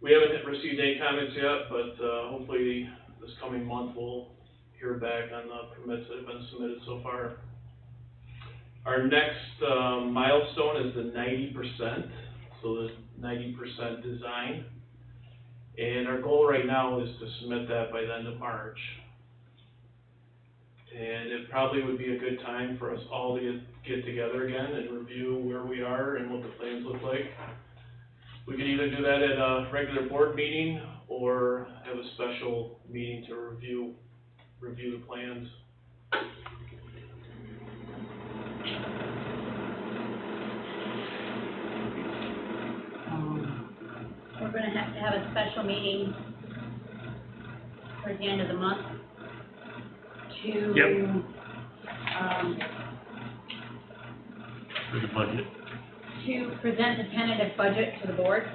[SPEAKER 6] We haven't received any comments yet, but, hopefully this coming month we'll hear back on the permits that have been submitted so far. Our next, milestone is the 90%, so the 90% design. And our goal right now is to submit that by the end of March. And it probably would be a good time for us all to get together again and review where we are and what the plans look like. We could either do that at a regular board meeting or have a special meeting to review the plans.
[SPEAKER 12] We're gonna have to have a special meeting towards the end of the month to,
[SPEAKER 4] Yep. For the budget.
[SPEAKER 12] to present the tentative budget to the board.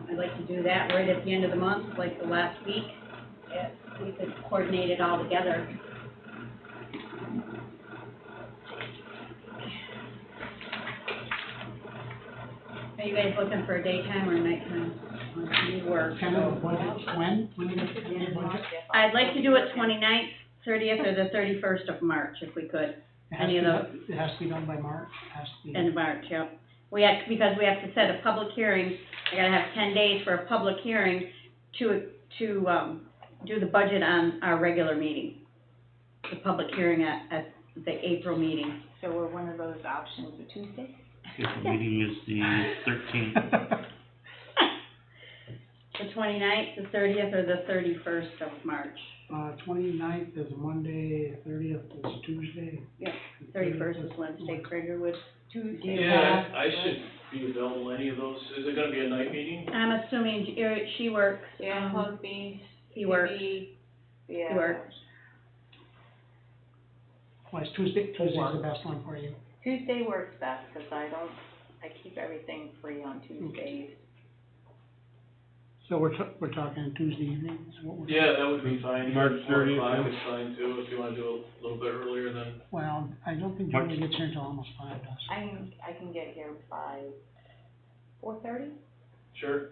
[SPEAKER 12] I'd like to do that right at the end of the month, like the last week, if we could coordinate it all together. Are you guys looking for a daytime or a nighttime? Or do you work?
[SPEAKER 5] Kind of a budget, when we get to the end of the budget?
[SPEAKER 12] I'd like to do it 29th, 30th, or the 31st of March, if we could. Any of those?
[SPEAKER 5] It has to be done by March, it has to be.
[SPEAKER 12] End of March, yep. Because we have to set a public hearing, I gotta have 10 days for a public hearing to do the budget on our regular meeting. The public hearing at the April meeting.
[SPEAKER 7] So we're one of those options, a Tuesday?
[SPEAKER 4] The meeting is the 13th.
[SPEAKER 12] The 29th, the 30th, or the 31st of March.
[SPEAKER 5] 29th is a Monday, 30th is a Tuesday.
[SPEAKER 12] Yep, 31st is Wednesday, Gregor Tuesday.
[SPEAKER 6] Yeah, I should be available any of those. Is it gonna be a night meeting?
[SPEAKER 12] I'm assuming she works.
[SPEAKER 7] Yeah, husband.
[SPEAKER 12] He works.
[SPEAKER 7] Yeah.
[SPEAKER 12] He works.
[SPEAKER 5] Well, it's Tuesday's the best one for you.
[SPEAKER 7] Tuesday works best, cause I keep everything free on Tuesdays.
[SPEAKER 5] So we're talking Tuesday evening, is what we're.
[SPEAKER 6] Yeah, that would be fine.
[SPEAKER 11] March
[SPEAKER 6] 4
[SPEAKER 11] 30th,
[SPEAKER 6] o'clock
[SPEAKER 11] yeah.
[SPEAKER 6] is fine too, if you wanna do a little bit earlier than.
[SPEAKER 5] Well, I don't think Julie gets here until almost 5, does she?
[SPEAKER 7] I can get here by 4:30?
[SPEAKER 6] Sure.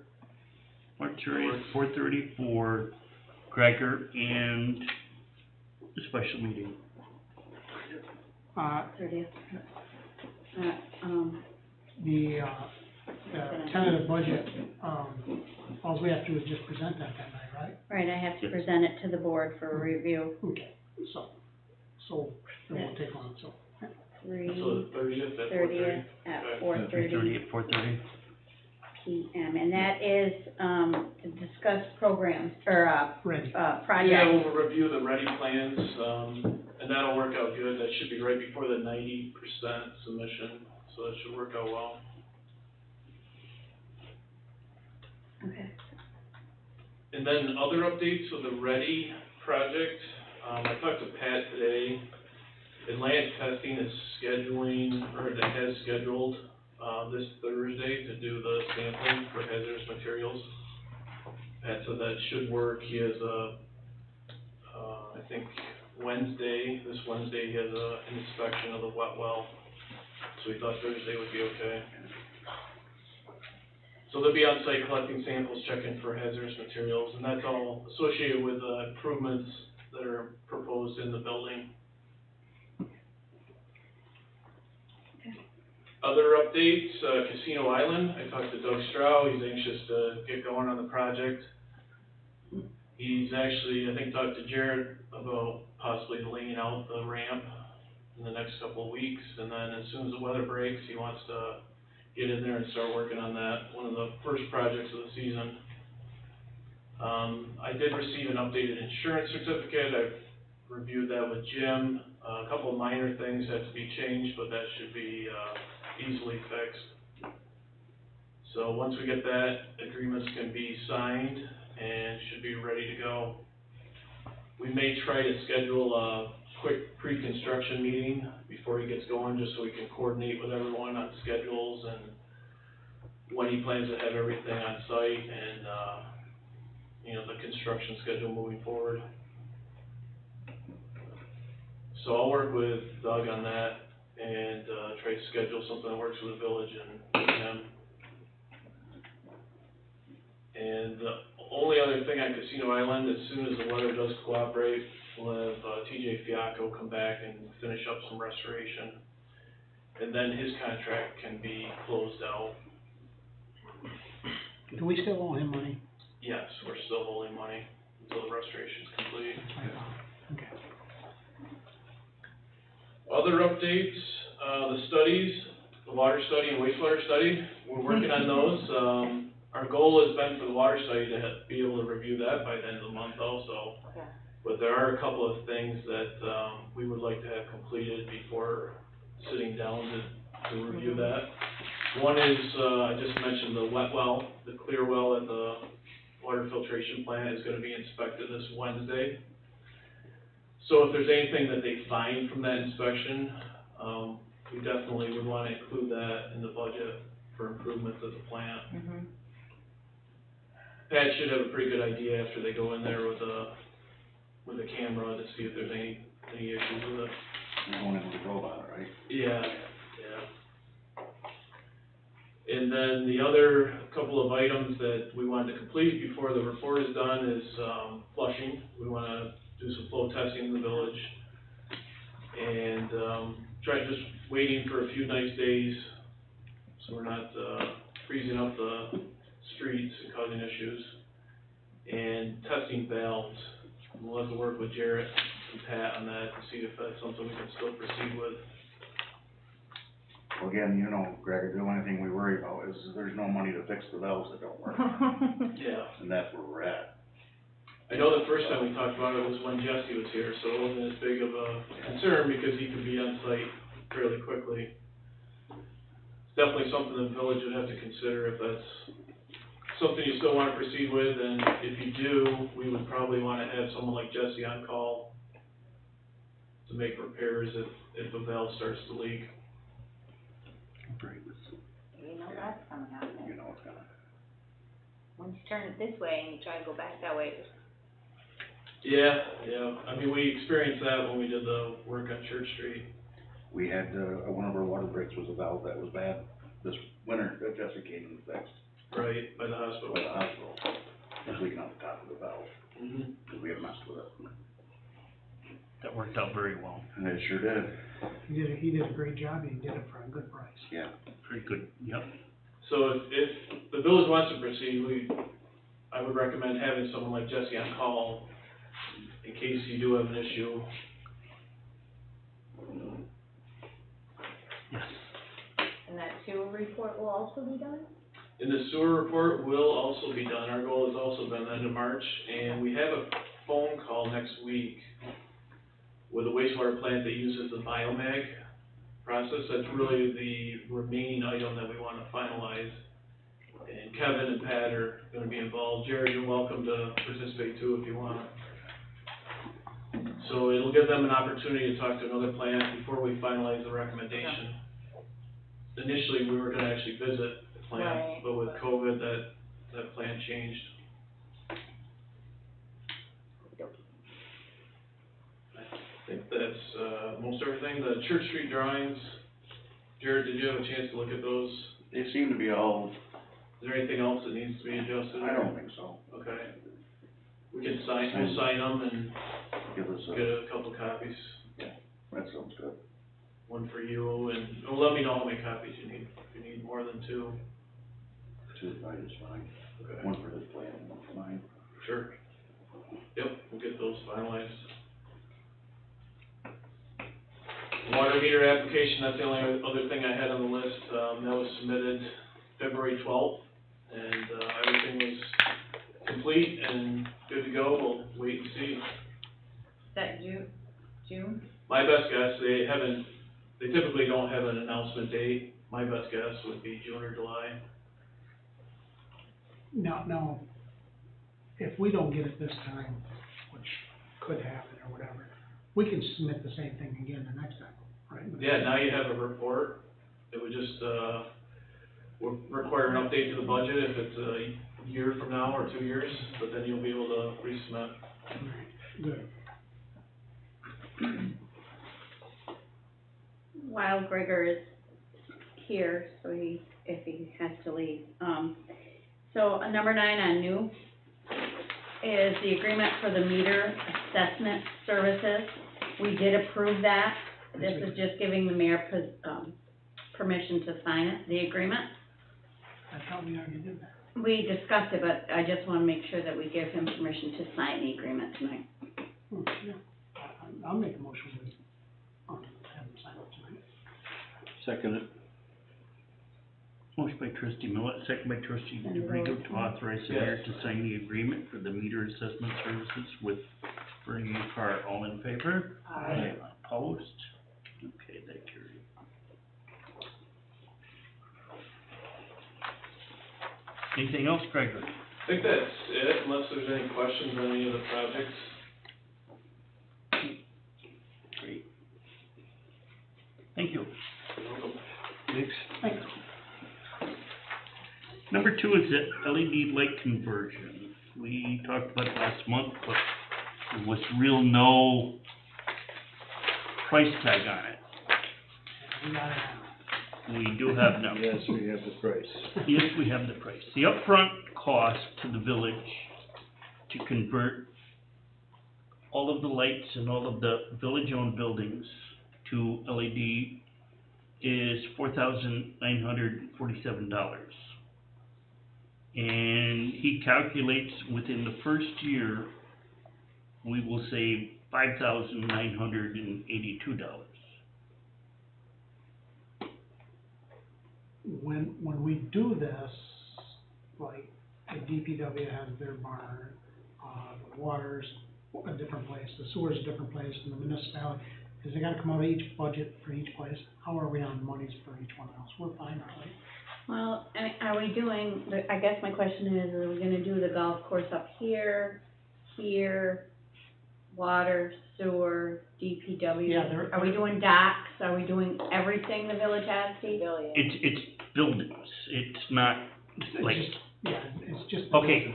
[SPEAKER 4] March 30th, 4:30 for Gregor and the special meeting.
[SPEAKER 12] 30th.
[SPEAKER 5] The tentative budget, all we have to do is just present that night, right?
[SPEAKER 12] Right, I have to present it to the board for review.
[SPEAKER 5] Okay, so it won't take long, so.
[SPEAKER 6] So the 30th at 4:30?
[SPEAKER 12] 30th at
[SPEAKER 6] Okay.
[SPEAKER 12] 4:30.
[SPEAKER 4] 3:30 at 4:30.
[SPEAKER 12] PM, and that is, to discuss programs, or,
[SPEAKER 5] Ready.
[SPEAKER 6] Yeah,
[SPEAKER 12] projects.
[SPEAKER 6] we'll review the ready plans, and that'll work out good. That should be right before the 90% submission, so that should work out well.
[SPEAKER 12] Okay.
[SPEAKER 6] And then other updates of the ready project, I talked to Pat today. Atlantic Testing is has scheduled, this Thursday to do the sampling for hazardous materials. Pat said that should work. He has I think this Wednesday, he has an inspection of the wet well. So he thought Thursday would be okay. So they'll be on site collecting samples, checking for hazardous materials, and that's all associated with the improvements that are proposed in the building. Other updates, Casino Island, I talked to Doug Stroh, he's anxious to get going on the project. He's actually, I think, talked to Jared about possibly laying out the ramp in the next couple of weeks, and then as soon as the weather breaks, he wants to get in there and start working on that, one of the first projects of the season. I did receive an updated insurance certificate. I've reviewed that with Jim. A couple of minor things had to be changed, but that should be easily fixed. So once we get that, agreements can be signed and should be ready to go. We may try to schedule a quick pre-construction meeting before he gets going, just so we can coordinate with everyone on schedules and when he plans to have everything on site and, the construction schedule moving forward. So I'll work with Doug on that and, try to schedule something that works for the village and him. And the only other thing on Casino Island, as soon as the weather does cooperate, we'll have TJ Fiacco come back and finish up some restoration. And then his contract can be closed out.
[SPEAKER 5] Do we still owe him money?
[SPEAKER 6] Yes, we're still holding money until the restoration's complete.
[SPEAKER 5] Okay.
[SPEAKER 6] Other updates, the studies, the water study and wastewater study, we're working on those. Our goal has been for the water study to be able to review that by the end of the month also.
[SPEAKER 7] Yeah.
[SPEAKER 6] But there are a couple of things that, we would like to have completed before sitting down to review that. One is, I just mentioned the wet well, the clear well at the water filtration plant is gonna be inspected this Wednesday. So if there's anything that they find from that inspection, we definitely would wanna include that in the budget for improvements at the plant.
[SPEAKER 7] Mm-hmm.
[SPEAKER 6] Pat should have a pretty good idea after they go in there with a camera to see if there's any issues with it.
[SPEAKER 10] You're going in with a robot, right?
[SPEAKER 6] Yeah. And then the other couple of items that we wanted to complete before the report is done is, flushing. We wanna do some flow testing in the village. And, just waiting for a few nice days, so we're not, freezing up the streets and causing issues. And testing valves, we'll have to work with Jarrett and Pat on that to see if that's something we can still proceed with.
[SPEAKER 10] Well, again, Greg, the only thing we worry about is there's no money to fix the valves that don't work,
[SPEAKER 6] Yeah.
[SPEAKER 10] and that's where we're at.
[SPEAKER 6] I know the first time we talked about it was when Jesse was here, so it wasn't as big of a concern because he could be on site fairly quickly. It's definitely something the village would have to consider if that's something you still want to proceed with, and if you do, we would probably want to have someone like Jesse on call to make repairs if a valve starts to leak.
[SPEAKER 7] You know that's gonna happen.
[SPEAKER 10] You know it's gonna.
[SPEAKER 7] Once you turn it this way and you try to go back that way,
[SPEAKER 6] Yeah, I mean, we experienced that when we did the work on Church Street.
[SPEAKER 10] We had, one of our water breaks was a valve that was bad this winter that Jesse came and fixed
[SPEAKER 6] Right, by the hospital.
[SPEAKER 10] by the hospital. It was leaking out the top of the valve,
[SPEAKER 6] Mm-hmm.
[SPEAKER 10] because we had messed with it.
[SPEAKER 4] That worked out very well.
[SPEAKER 10] And it sure did.
[SPEAKER 5] He did a great job, he did it for a good price.
[SPEAKER 10] Yeah.
[SPEAKER 4] Very good, yep.
[SPEAKER 6] So if the village wants to proceed, I would recommend having someone like Jesse on call in case you do have an issue.
[SPEAKER 4] Yes.
[SPEAKER 7] and that sewer report will also be done?
[SPEAKER 6] And the sewer report will also be done, our goal has also been end of March, and we have a phone call next week with a wastewater plant that uses the biomag process. That's really the remaining item that we want to finalize. And Kevin and Pat are gonna be involved. Jared, you're welcome to participate too if you want. So it'll give them an opportunity to talk to another plant before we finalize the recommendation. Initially, we were gonna actually visit the plant,
[SPEAKER 1] Right.
[SPEAKER 6] but with COVID, that plan changed. I think that's, most everything. The Church Street drawings, Jared, did you have a chance to look at those?
[SPEAKER 10] They seem to be all,
[SPEAKER 6] Is there anything else that needs to be adjusted?
[SPEAKER 10] I don't think so.
[SPEAKER 6] Okay. We can we'll sign them and
[SPEAKER 10] Give us
[SPEAKER 6] get a couple copies,
[SPEAKER 10] that sounds good.
[SPEAKER 6] one for you, and let me know how many copies you need, if you need more than two.
[SPEAKER 10] 2 is fine.
[SPEAKER 6] Okay.
[SPEAKER 10] One for his plan and one for mine.
[SPEAKER 6] Sure. Yep, we'll get those finalized. Water meter application, that's the only other thing I had on the list, that was submitted February 12th, and, everything was complete and good to go, we'll wait and see.
[SPEAKER 1] Is that June?
[SPEAKER 6] My best guess, they typically don't have an announcement date, my best guess would be June or July.
[SPEAKER 5] Now, if we don't get it this time, which could happen or whatever, we can submit the same thing again the next time, right?
[SPEAKER 6] Yeah, now you have a report, it would just, will require an update to the budget if it's a year from now or 2 years, but then you'll be able to resubmit.
[SPEAKER 5] Good.
[SPEAKER 12] While Gregor is here, so if he has to leave. So number 9 on new is the agreement for the meter assessment services. We did approve that. This is just giving the mayor permission to sign it, the agreement.
[SPEAKER 5] I thought we already did that.
[SPEAKER 12] We discussed it, but I just want to make sure that we give him permission to sign the agreement tonight.
[SPEAKER 5] Yeah. I'll make a motion with, have them sign it tonight.
[SPEAKER 11] Second it.
[SPEAKER 4] Motion by trustee Millet, second by trustee DeBrito to authorize the mayor to sign the agreement for the meter assessment services with Bernie Carr. All in favor?
[SPEAKER 5] Aye.
[SPEAKER 4] Opposed? Okay, that carried. Anything else, Gregor?
[SPEAKER 6] I think that's it, unless there's any questions on any of the projects.
[SPEAKER 4] Great. Thank you.
[SPEAKER 6] You're welcome.
[SPEAKER 4] Thanks. Number 2 is the LED light conversion. We talked about it last month, but there was real no price tag on it.
[SPEAKER 5] We got it.
[SPEAKER 4] We do have now.
[SPEAKER 11] Yes, we have the price.
[SPEAKER 4] Yes, we have the price. The upfront cost to the village to convert all of the lights and all of the village-owned buildings to LED is $4,947. And he calculates within the first year, we will save $5,982.
[SPEAKER 5] When we do this, like, the DPW has their barn, the water's a different place, the sewer's a different place, and the municipality, is it gotta come out of each budget for each place? How are we on monies for each one else? We're fine, aren't we?
[SPEAKER 12] Well, are we doing, I guess my question is, are we gonna do the golf course up here, water, sewer, DPW?
[SPEAKER 5] Yeah,
[SPEAKER 12] Are we doing docks? Are we doing everything the village has, Steve?
[SPEAKER 4] It's buildings, it's not like,
[SPEAKER 5] Yeah, it's just.
[SPEAKER 4] okay,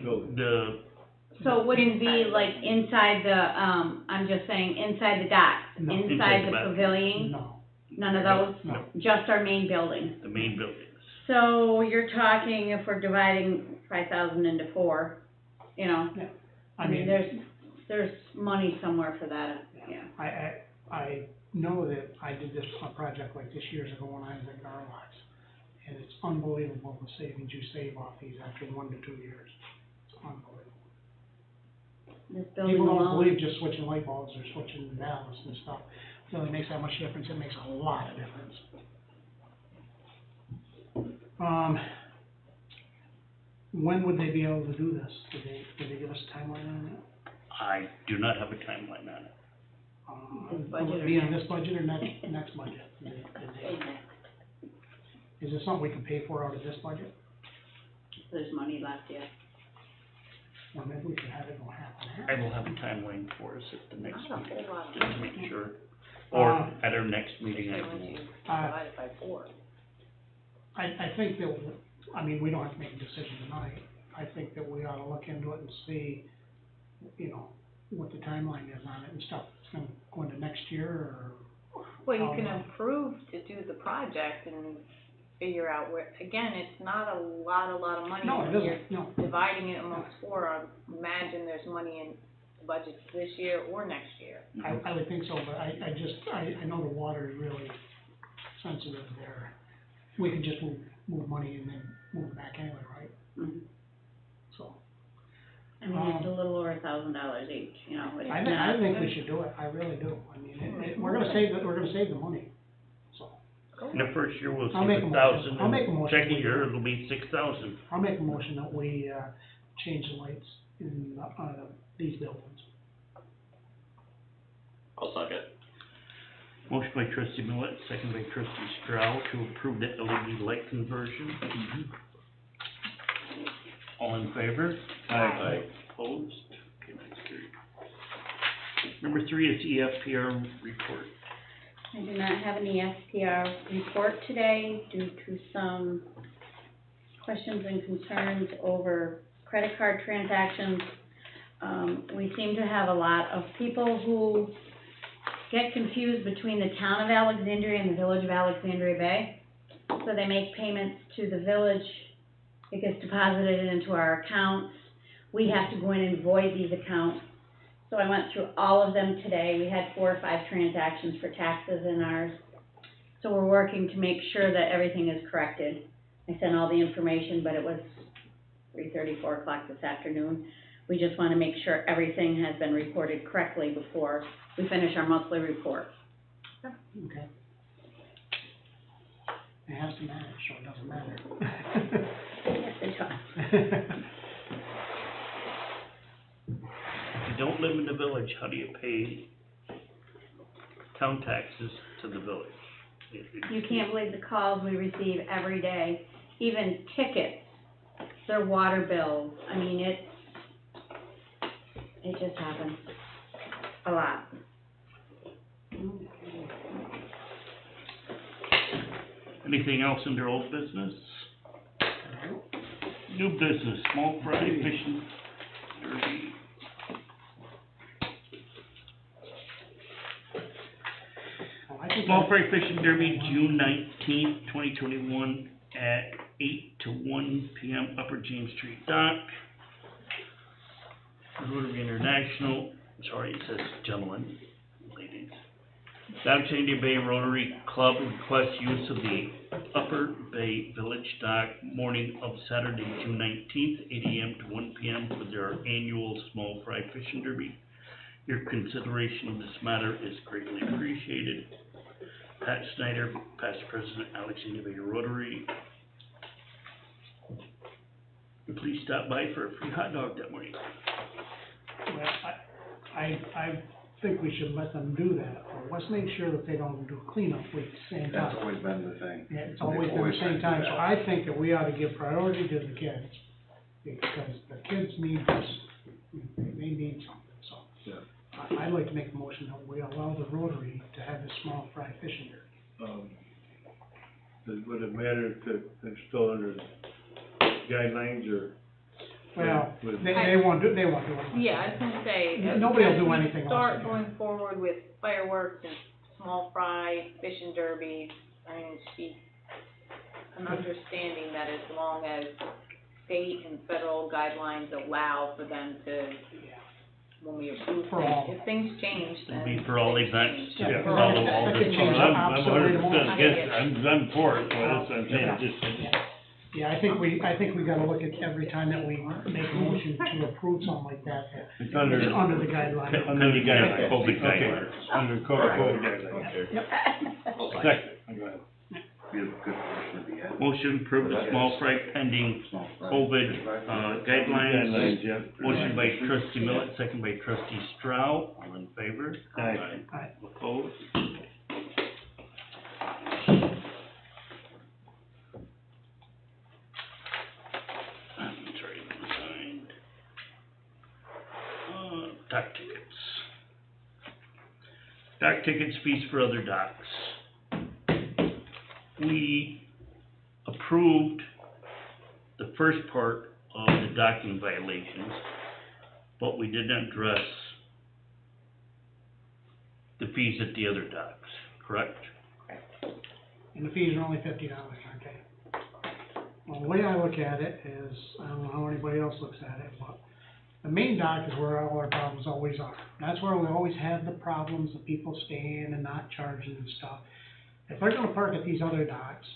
[SPEAKER 12] So it wouldn't be like inside the, I'm just saying, inside the docks,
[SPEAKER 5] No.
[SPEAKER 12] inside
[SPEAKER 4] Inside
[SPEAKER 12] the
[SPEAKER 4] the
[SPEAKER 12] pavilion?
[SPEAKER 5] No,
[SPEAKER 12] None of those?
[SPEAKER 5] no.
[SPEAKER 12] Just our main buildings?
[SPEAKER 4] the main buildings.
[SPEAKER 12] So you're talking, if we're dividing 5,000 into 4, you know, I mean, there's money somewhere for that, yeah.
[SPEAKER 5] I know that I did this, a project like this years ago when I was at Garlock's, and it's unbelievable the savings you save off these after 1 to 2 years. It's unbelievable.
[SPEAKER 12] This building
[SPEAKER 5] People don't
[SPEAKER 12] alone,
[SPEAKER 5] believe just switching light bulbs or switching valves and stuff, really makes that much difference. It makes a lot of difference. when would they be able to do this? Did they give us a timeline on that?
[SPEAKER 4] I do not have a timeline on it.
[SPEAKER 5] Will it be in this budget or next budget? Is it something we can pay for out of this budget?
[SPEAKER 12] There's money left, yeah.
[SPEAKER 5] Or maybe we could have it go half and half?
[SPEAKER 4] I will have a timeline for us at the next
[SPEAKER 1] Not a
[SPEAKER 4] meeting,
[SPEAKER 1] whole lot of
[SPEAKER 4] just to
[SPEAKER 1] money.
[SPEAKER 4] make sure. Or
[SPEAKER 5] Uh,
[SPEAKER 4] at our next meeting, I
[SPEAKER 1] Especially
[SPEAKER 4] will.
[SPEAKER 1] once you divide it by 4.
[SPEAKER 5] I think that, I mean, we don't have to make a decision tonight. I think that we ought to look into it and see, you know, what the timeline is on it and stuff. It's gonna go into next year or?
[SPEAKER 1] Well, you
[SPEAKER 5] how
[SPEAKER 1] can
[SPEAKER 5] long?
[SPEAKER 1] approve to do the project and figure out where, again, it's not a lot of money.
[SPEAKER 5] No, it
[SPEAKER 1] When you're
[SPEAKER 5] isn't, no.
[SPEAKER 1] dividing it amongst 4, I imagine there's money in the budget this year or next year.
[SPEAKER 5] I would think so, but I know the water is really sensitive there. We can just move money and then move it back anyway, right?
[SPEAKER 12] Mhm.
[SPEAKER 5] So,
[SPEAKER 12] I mean, it's a little over $1,000 each, you know, it's
[SPEAKER 5] I
[SPEAKER 12] not.
[SPEAKER 5] think we should do it, I really do. I mean, we're gonna save the money, so.
[SPEAKER 4] In the first year, we'll
[SPEAKER 5] I'll
[SPEAKER 4] save
[SPEAKER 5] make a motion.
[SPEAKER 4] 1,000,
[SPEAKER 5] I'll make a
[SPEAKER 4] and
[SPEAKER 5] motion.
[SPEAKER 4] second year, it'll be 6,000.
[SPEAKER 5] I'll make a motion that we, change the lights in, these buildings.
[SPEAKER 9] I'll second.
[SPEAKER 4] Motion by trustee Millet, second by trustee Strau to approve the LED light conversion. All in favor?
[SPEAKER 1] Aye.
[SPEAKER 4] Opposed? Okay, that's carried. Number 3 is EFPR report.
[SPEAKER 12] I do not have any SPR report today due to some questions and concerns over credit card transactions. We seem to have a lot of people who get confused between the town of Alexandria and the village of Alexandria Bay. So they make payments to the village, it gets deposited into our accounts. We have to go in and void these accounts. So I went through all of them today. We had 4 or 5 transactions for taxes in ours. So we're working to make sure that everything is corrected. I sent all the information, but it was 3:30, 4 o'clock this afternoon. We just want to make sure everything has been reported correctly before we finish our monthly report.
[SPEAKER 5] Okay. It has to match, so it doesn't matter.
[SPEAKER 12] Yes, it does.
[SPEAKER 4] If you don't live in the village, how do you pay town taxes to the village?
[SPEAKER 12] You can't believe the calls we receive every day, even tickets, their water bills. I mean, it just happens a lot.
[SPEAKER 4] Anything else under old business? New business, small fry fishing derby. Small fry fishing derby, June 19th, 2021, at 8 to 1 p.m. Upper James Street Dock. Rotary International, sorry, it says gentlemen, ladies. The Alexandria Bay Rotary Club requests use of the Upper Bay Village Dock morning of Saturday, June 19th, 8 a.m. to 1 p.m. for their annual small fry fishing derby. Your consideration of this matter is greatly appreciated. Pat Snyder, past president, Alexandria Bay Rotary. Please stop by for a free hot dog that morning.
[SPEAKER 5] Well, I think we should let them do that, but let's make sure that they don't do a cleanup week at the same time.
[SPEAKER 10] That's always been the thing.
[SPEAKER 5] Yeah, it's always been the same time, so I think that we ought to give priority to the kids, because the kids need this, they need something, so.
[SPEAKER 11] Yeah.
[SPEAKER 5] I'd like to make a motion that we allow the Rotary to have this small fry fishing derby.
[SPEAKER 11] Would it matter if they're still under guidelines or?
[SPEAKER 5] Well,
[SPEAKER 11] With-
[SPEAKER 5] they won't do it.
[SPEAKER 1] Yeah, I was gonna say.
[SPEAKER 5] Nobody will
[SPEAKER 1] as
[SPEAKER 5] do
[SPEAKER 1] we
[SPEAKER 5] anything else
[SPEAKER 1] Start
[SPEAKER 5] again.
[SPEAKER 1] going forward with fireworks and small fry, fishing derbies, I mean, it should be an understanding that as long as state and federal guidelines allow for them to, when we approve
[SPEAKER 5] For all.
[SPEAKER 1] things, if things change, then.
[SPEAKER 4] It'll be for all
[SPEAKER 1] things
[SPEAKER 4] events.
[SPEAKER 1] change.
[SPEAKER 5] Yeah,
[SPEAKER 1] For
[SPEAKER 5] for
[SPEAKER 1] all
[SPEAKER 5] all
[SPEAKER 1] events.
[SPEAKER 5] events.
[SPEAKER 11] Well, I'm
[SPEAKER 5] Absolutely
[SPEAKER 11] 100% against it, I'm for it, so that's what I'm saying,
[SPEAKER 5] Yeah. Yeah, I think we gotta look at every time that we make a motion to approve something like that,
[SPEAKER 11] it's under,
[SPEAKER 5] it's under the guidelines.
[SPEAKER 11] under the guidelines.
[SPEAKER 4] COVID
[SPEAKER 11] Okay.
[SPEAKER 4] guidelines.
[SPEAKER 11] Under code guidelines.
[SPEAKER 9] I'll second.
[SPEAKER 11] Second, go ahead.
[SPEAKER 10] Be a good portion of the ad
[SPEAKER 8] Motion
[SPEAKER 4] Motion approved the small fry pending COVID, guidelines.
[SPEAKER 11] Guidelines, yeah.
[SPEAKER 4] Motion by trustee Millet, second by trustee Stroud, all in favor?
[SPEAKER 11] Aye.
[SPEAKER 5] Aye.
[SPEAKER 4] Opposed? Sorry, signed. Dock tickets. Dock tickets, fees for other docks. We approved the first part of the docking violations, but we didn't address the fees at the other docks, correct?
[SPEAKER 5] And the fees are only $50, aren't they? Well, the way I look at it is, I don't know how anybody else looks at it, but the main dock is where all our problems always are. That's where we always have the problems of people staying and not charging and stuff. If they're gonna park at these other docks,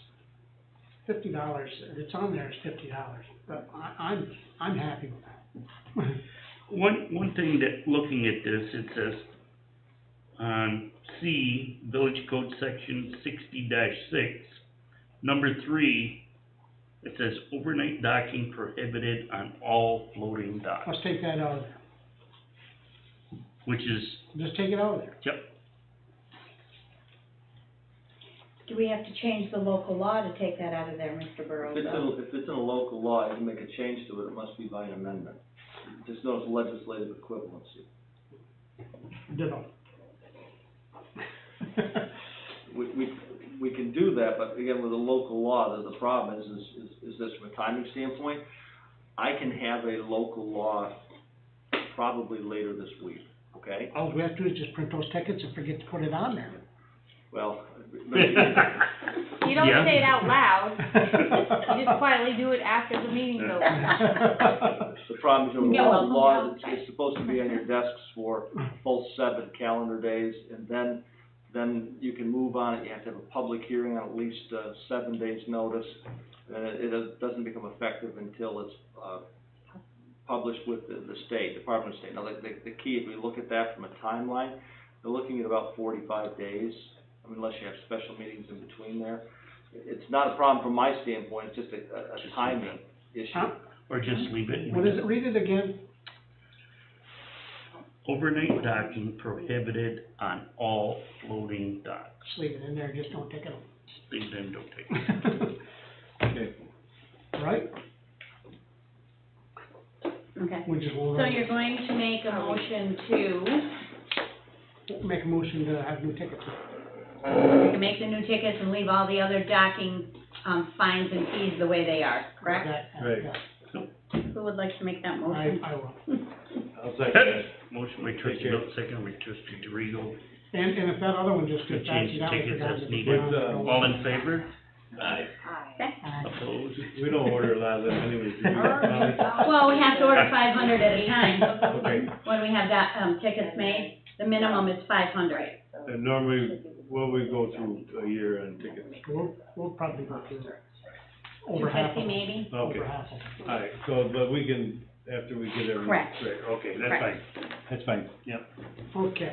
[SPEAKER 5] $50, it's on there, it's $50, but I'm happy with that.
[SPEAKER 4] One thing that, looking at this, it says, on C, Village Code Section 60-6, number 3, it says overnight docking prohibited on all floating docks,
[SPEAKER 5] Let's take that out of there.
[SPEAKER 4] which is,
[SPEAKER 5] Just take it out of there.
[SPEAKER 4] yep,
[SPEAKER 12] Do we have to change the local law to take that out of there, Mr. Burrows?
[SPEAKER 2] If it's in a local law, you can make a change to it, it must be by an amendment. Just no legislative equivalency.
[SPEAKER 5] Ditto.
[SPEAKER 2] We can do that, but again, with a local law, the problem is this from a timing standpoint, I can have a local law probably later this week, okay?
[SPEAKER 5] All we have to do is just print those tickets and forget to put it on there.
[SPEAKER 2] Well.
[SPEAKER 7] You don't
[SPEAKER 4] Yeah.
[SPEAKER 7] say it out loud, you just quietly do it after the meeting's over.
[SPEAKER 2] The problem is,
[SPEAKER 7] Yeah,
[SPEAKER 2] local
[SPEAKER 7] well,
[SPEAKER 2] law,
[SPEAKER 7] okay.
[SPEAKER 2] it's supposed to be on your desks for full 7 calendar days, and then you can move on it. You have to have a public hearing on at least 7 days' notice, and it doesn't become effective until it's published with the state, Department of State. Now, the key, if we look at that from a timeline, they're looking at about 45 days, I mean, unless you have special meetings in between there. It's not a problem from my standpoint, it's just a timing issue.
[SPEAKER 5] Huh?
[SPEAKER 4] or just leave it.
[SPEAKER 5] What is it, read it again?
[SPEAKER 4] Overnight docking prohibited on all floating docks.
[SPEAKER 5] Just leave it in there, just don't take it
[SPEAKER 4] Leave it in, don't take it.
[SPEAKER 5] out. Right?
[SPEAKER 12] Okay,
[SPEAKER 5] We just won't.
[SPEAKER 12] so you're going to make a motion to,
[SPEAKER 5] Make a motion to have new tickets.
[SPEAKER 12] you can make the new tickets and leave all the other docking, fines and fees the way they are, correct?
[SPEAKER 11] Right.
[SPEAKER 5] Yeah.
[SPEAKER 12] Who would like to make that motion?
[SPEAKER 5] I will.
[SPEAKER 11] I'll second it.
[SPEAKER 4] Motion by trustee Milt, second by trustee DeRigo.
[SPEAKER 5] And if that other one just
[SPEAKER 4] To
[SPEAKER 5] gets back
[SPEAKER 4] change
[SPEAKER 5] to
[SPEAKER 4] the
[SPEAKER 5] you, I
[SPEAKER 4] tickets
[SPEAKER 5] forgot
[SPEAKER 4] as
[SPEAKER 5] to
[SPEAKER 4] needed.
[SPEAKER 5] put it on.
[SPEAKER 4] All in favor?
[SPEAKER 9] Aye.
[SPEAKER 4] Opposed?
[SPEAKER 11] We don't order a lot of them anyways. do we?
[SPEAKER 12] Well, we have to order 500 at a time.
[SPEAKER 11] Okay,
[SPEAKER 12] When we have that, tickets made, the minimum is 500.
[SPEAKER 11] and normally, what we go through a year on tickets?
[SPEAKER 5] We'll probably go through over half of
[SPEAKER 12] 250
[SPEAKER 5] them.
[SPEAKER 12] maybe?
[SPEAKER 11] Okay,
[SPEAKER 5] Over half of them.
[SPEAKER 11] alright, so, but we can, after we get everything.
[SPEAKER 12] Correct.
[SPEAKER 11] Right, okay, that's
[SPEAKER 12] Correct.
[SPEAKER 11] fine, that's fine, yep.
[SPEAKER 5] Okay.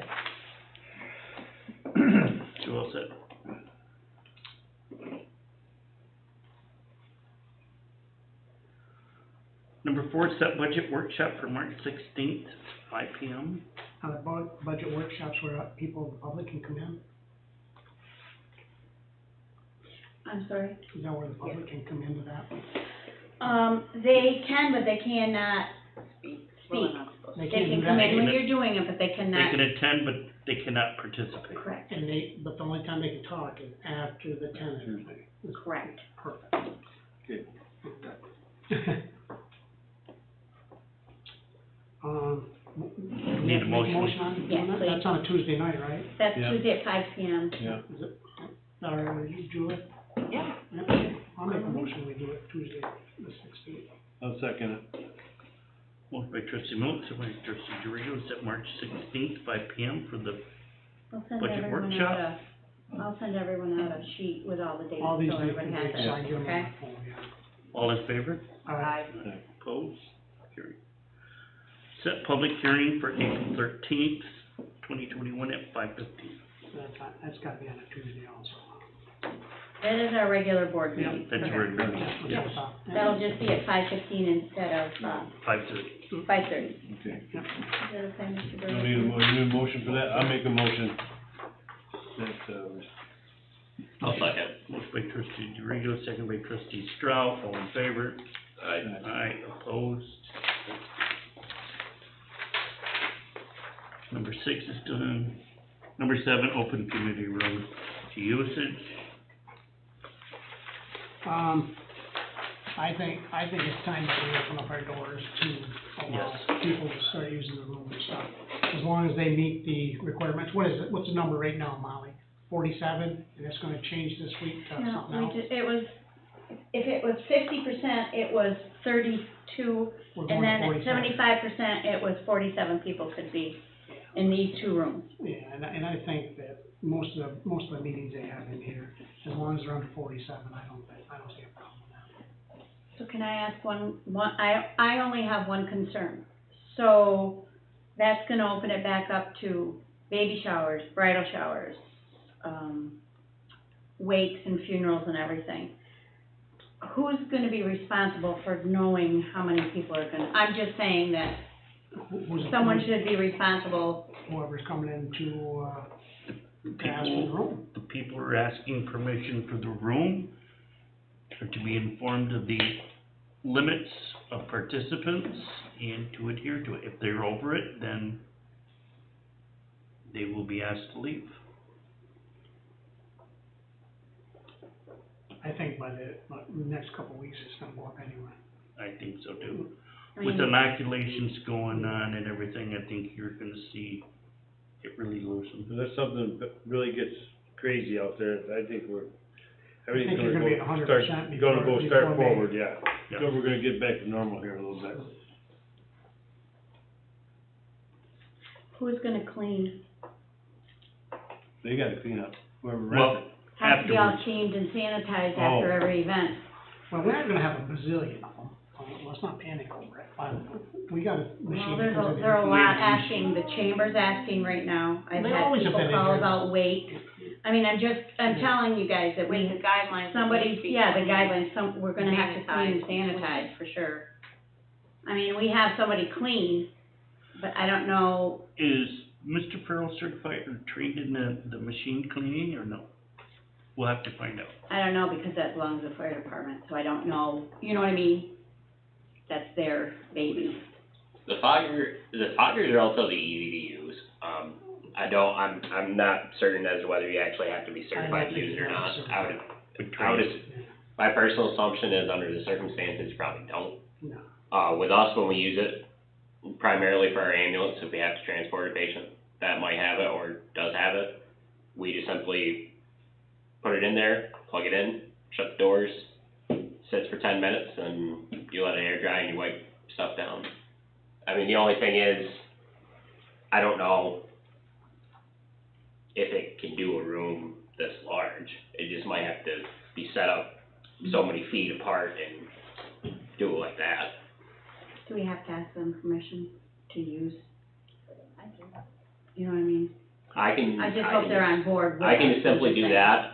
[SPEAKER 4] So all set. Number 4, set budget workshop for March 16th, 5 p.m.
[SPEAKER 5] Budget workshops where people, the public can come in,
[SPEAKER 12] I'm sorry?
[SPEAKER 5] is that where the public can come into that?
[SPEAKER 12] They can, but they cannot speak.
[SPEAKER 5] They
[SPEAKER 12] They
[SPEAKER 5] can't
[SPEAKER 12] can
[SPEAKER 5] do
[SPEAKER 12] come
[SPEAKER 5] that.
[SPEAKER 12] in when you're doing it, but they
[SPEAKER 4] They
[SPEAKER 12] cannot,
[SPEAKER 4] can attend, but they cannot participate.
[SPEAKER 12] correct,
[SPEAKER 5] But the only time they can talk is after the tenant.
[SPEAKER 12] correct.
[SPEAKER 5] Perfect.
[SPEAKER 11] Okay.
[SPEAKER 5] Do we
[SPEAKER 4] Need
[SPEAKER 5] have
[SPEAKER 4] a
[SPEAKER 5] to make
[SPEAKER 4] motion?
[SPEAKER 5] on doing
[SPEAKER 12] Yes,
[SPEAKER 5] that?
[SPEAKER 12] please.
[SPEAKER 5] That's on a Tuesday night, right?
[SPEAKER 12] That's
[SPEAKER 11] Yeah.
[SPEAKER 12] Tuesday at 5 p.m.
[SPEAKER 11] Yeah,
[SPEAKER 5] Is it, all right, with you, Julie?
[SPEAKER 7] Yeah.
[SPEAKER 5] Yeah, I'll make a motion, we do it Tuesday, the 16th.
[SPEAKER 11] I'll second it.
[SPEAKER 4] Motion by trustee Milt, second by trustee DeRigo, set March 16th, 5 p.m. for the,
[SPEAKER 12] I'll send
[SPEAKER 4] Budget
[SPEAKER 12] everyone
[SPEAKER 4] workshop?
[SPEAKER 12] out I'll send everyone out a sheet with all the dates,
[SPEAKER 5] All these
[SPEAKER 12] so everybody
[SPEAKER 5] different
[SPEAKER 12] has
[SPEAKER 5] dates, so I
[SPEAKER 12] it,
[SPEAKER 5] can get them on
[SPEAKER 12] okay?
[SPEAKER 5] my phone, yeah.
[SPEAKER 4] all in favor?
[SPEAKER 5] All right,
[SPEAKER 4] Opposed? Carried. Set public hearing for April 13th, 2021 at 5:15.
[SPEAKER 5] that's gotta be on a Tuesday also.
[SPEAKER 12] That is our regular board meeting.
[SPEAKER 4] That's where it goes,
[SPEAKER 5] That's what
[SPEAKER 4] yes.
[SPEAKER 5] I thought.
[SPEAKER 12] That'll just be at 5:15 instead of,
[SPEAKER 4] 5:30.
[SPEAKER 12] 5:30.
[SPEAKER 11] Okay.
[SPEAKER 12] Is that okay, Mr.
[SPEAKER 11] Don't need a
[SPEAKER 12] Burley?
[SPEAKER 11] need a motion for that, I'll make a motion that,
[SPEAKER 9] I'll second.
[SPEAKER 4] Motion by trustee DeRigo, second by trustee Strauss, all in favor?
[SPEAKER 9] Aye.
[SPEAKER 4] Aye, opposed. Number 6 is done. Number 7, open community room to usage.
[SPEAKER 5] I think it's time that we open up our doors to allow people to start using the room and stuff. As long as they meet the requirements. What is it, what's the number right now, Molly? 47, and it's gonna change this week to
[SPEAKER 12] No,
[SPEAKER 5] something
[SPEAKER 12] we
[SPEAKER 5] else?
[SPEAKER 12] just, it was, if it was 50%, it was 32,
[SPEAKER 5] We're
[SPEAKER 12] and
[SPEAKER 5] going to
[SPEAKER 12] then at
[SPEAKER 5] 47.
[SPEAKER 12] 75%, it was 47 people could be in these 2 rooms.
[SPEAKER 5] Yeah, and I think that most of the meetings they have in here, as long as they're under 47, I don't see a problem with that.
[SPEAKER 12] So can I ask I only have one concern. So that's gonna open it back up to baby showers, bridal showers, wakes and funerals and everything. Who's gonna be responsible for knowing how many people are gonna, I'm just saying that someone should be responsible.
[SPEAKER 5] Whoever's coming in to ask for the room.
[SPEAKER 4] The people who are asking permission for the room are to be informed of the limits of participants and to adhere to it. If they're over it, then they will be asked to leave.
[SPEAKER 5] I think by the next couple of weeks, it's gonna go up anyway.
[SPEAKER 4] I think so too.
[SPEAKER 12] I
[SPEAKER 4] With
[SPEAKER 12] mean,
[SPEAKER 4] inoculations going on and everything, I think you're gonna see it really loosen.
[SPEAKER 11] unless something really gets crazy out there, I think everything's
[SPEAKER 5] you're gonna be at 100% before
[SPEAKER 11] start
[SPEAKER 5] May.
[SPEAKER 11] forward, yeah.
[SPEAKER 4] Yeah.
[SPEAKER 11] So we're gonna get back to normal here a little bit.
[SPEAKER 12] who's gonna clean?
[SPEAKER 11] They gotta clean up, whoever
[SPEAKER 4] Well,
[SPEAKER 11] rents it.
[SPEAKER 12] Has to be all
[SPEAKER 4] afterwards.
[SPEAKER 12] cleaned and sanitized
[SPEAKER 11] Oh.
[SPEAKER 12] after every event.
[SPEAKER 5] Well, we're not gonna have a bazillion of them, let's not panic over it, we got a machine.
[SPEAKER 12] Well,
[SPEAKER 5] that comes in
[SPEAKER 12] there are a
[SPEAKER 5] and-
[SPEAKER 12] lot asking, the chamber's asking right now. I've
[SPEAKER 5] They
[SPEAKER 12] had
[SPEAKER 5] always have
[SPEAKER 12] people
[SPEAKER 5] been in
[SPEAKER 12] call
[SPEAKER 5] there.
[SPEAKER 12] about weight. I mean, I'm telling you guys that
[SPEAKER 1] With the
[SPEAKER 12] we,
[SPEAKER 1] guidelines. it
[SPEAKER 12] somebody,
[SPEAKER 1] needs to be
[SPEAKER 12] yeah, the
[SPEAKER 1] clean.
[SPEAKER 12] guidelines, we're gonna have to clean and sanitize for sure. I mean, we have somebody clean, but I don't know,
[SPEAKER 4] Is Mr. Farrell certified or trained in the machine cleaning or no? We'll have to find out.
[SPEAKER 12] I don't know because that belongs to the fire department, so I don't know, you know what I mean? That's their baby.
[SPEAKER 9] The foggers are relatively easy to use. I'm not certain as to whether you actually have to be certified to use it or not. My personal assumption is under the circumstances, you probably don't.
[SPEAKER 5] No.
[SPEAKER 9] With us, when we use it, primarily for our ambulance, if we have to transport a patient that might have it or does have it, we just simply put it in there, plug it in, shut the doors, sits for 10 minutes, and you let it air dry and you wipe stuff down. I mean, the only thing is, I don't know if it can do a room this large. It just might have to be set up so many feet apart and do it like that.
[SPEAKER 12] Do we have to ask them permission to use? You know what I mean? I just hope they're on board with
[SPEAKER 9] I can
[SPEAKER 12] us,
[SPEAKER 9] just simply
[SPEAKER 12] I'm
[SPEAKER 9] do
[SPEAKER 12] saying.
[SPEAKER 9] that.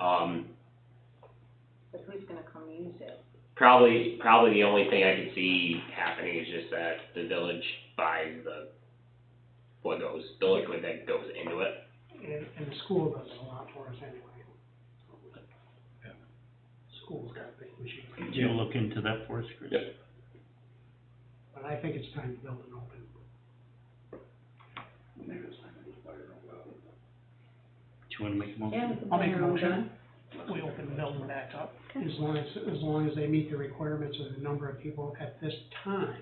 [SPEAKER 1] But who's gonna come use it?
[SPEAKER 9] Probably the only thing I could see happening is just that the village buys the liquid that goes into it.
[SPEAKER 5] And the school does a lot for us anyway. School's got a big machine.
[SPEAKER 4] You'll look into that for us, Chris?
[SPEAKER 9] Yep.
[SPEAKER 5] But I think it's time to build an open.
[SPEAKER 10] Maybe it's time to fire it up.
[SPEAKER 4] Do you wanna make a motion?
[SPEAKER 12] Yeah, we can
[SPEAKER 5] I'll
[SPEAKER 12] put
[SPEAKER 5] make a
[SPEAKER 12] our own
[SPEAKER 5] motion.
[SPEAKER 12] gun.
[SPEAKER 5] We open the building back up, as long as they meet the requirements of the number of people at this time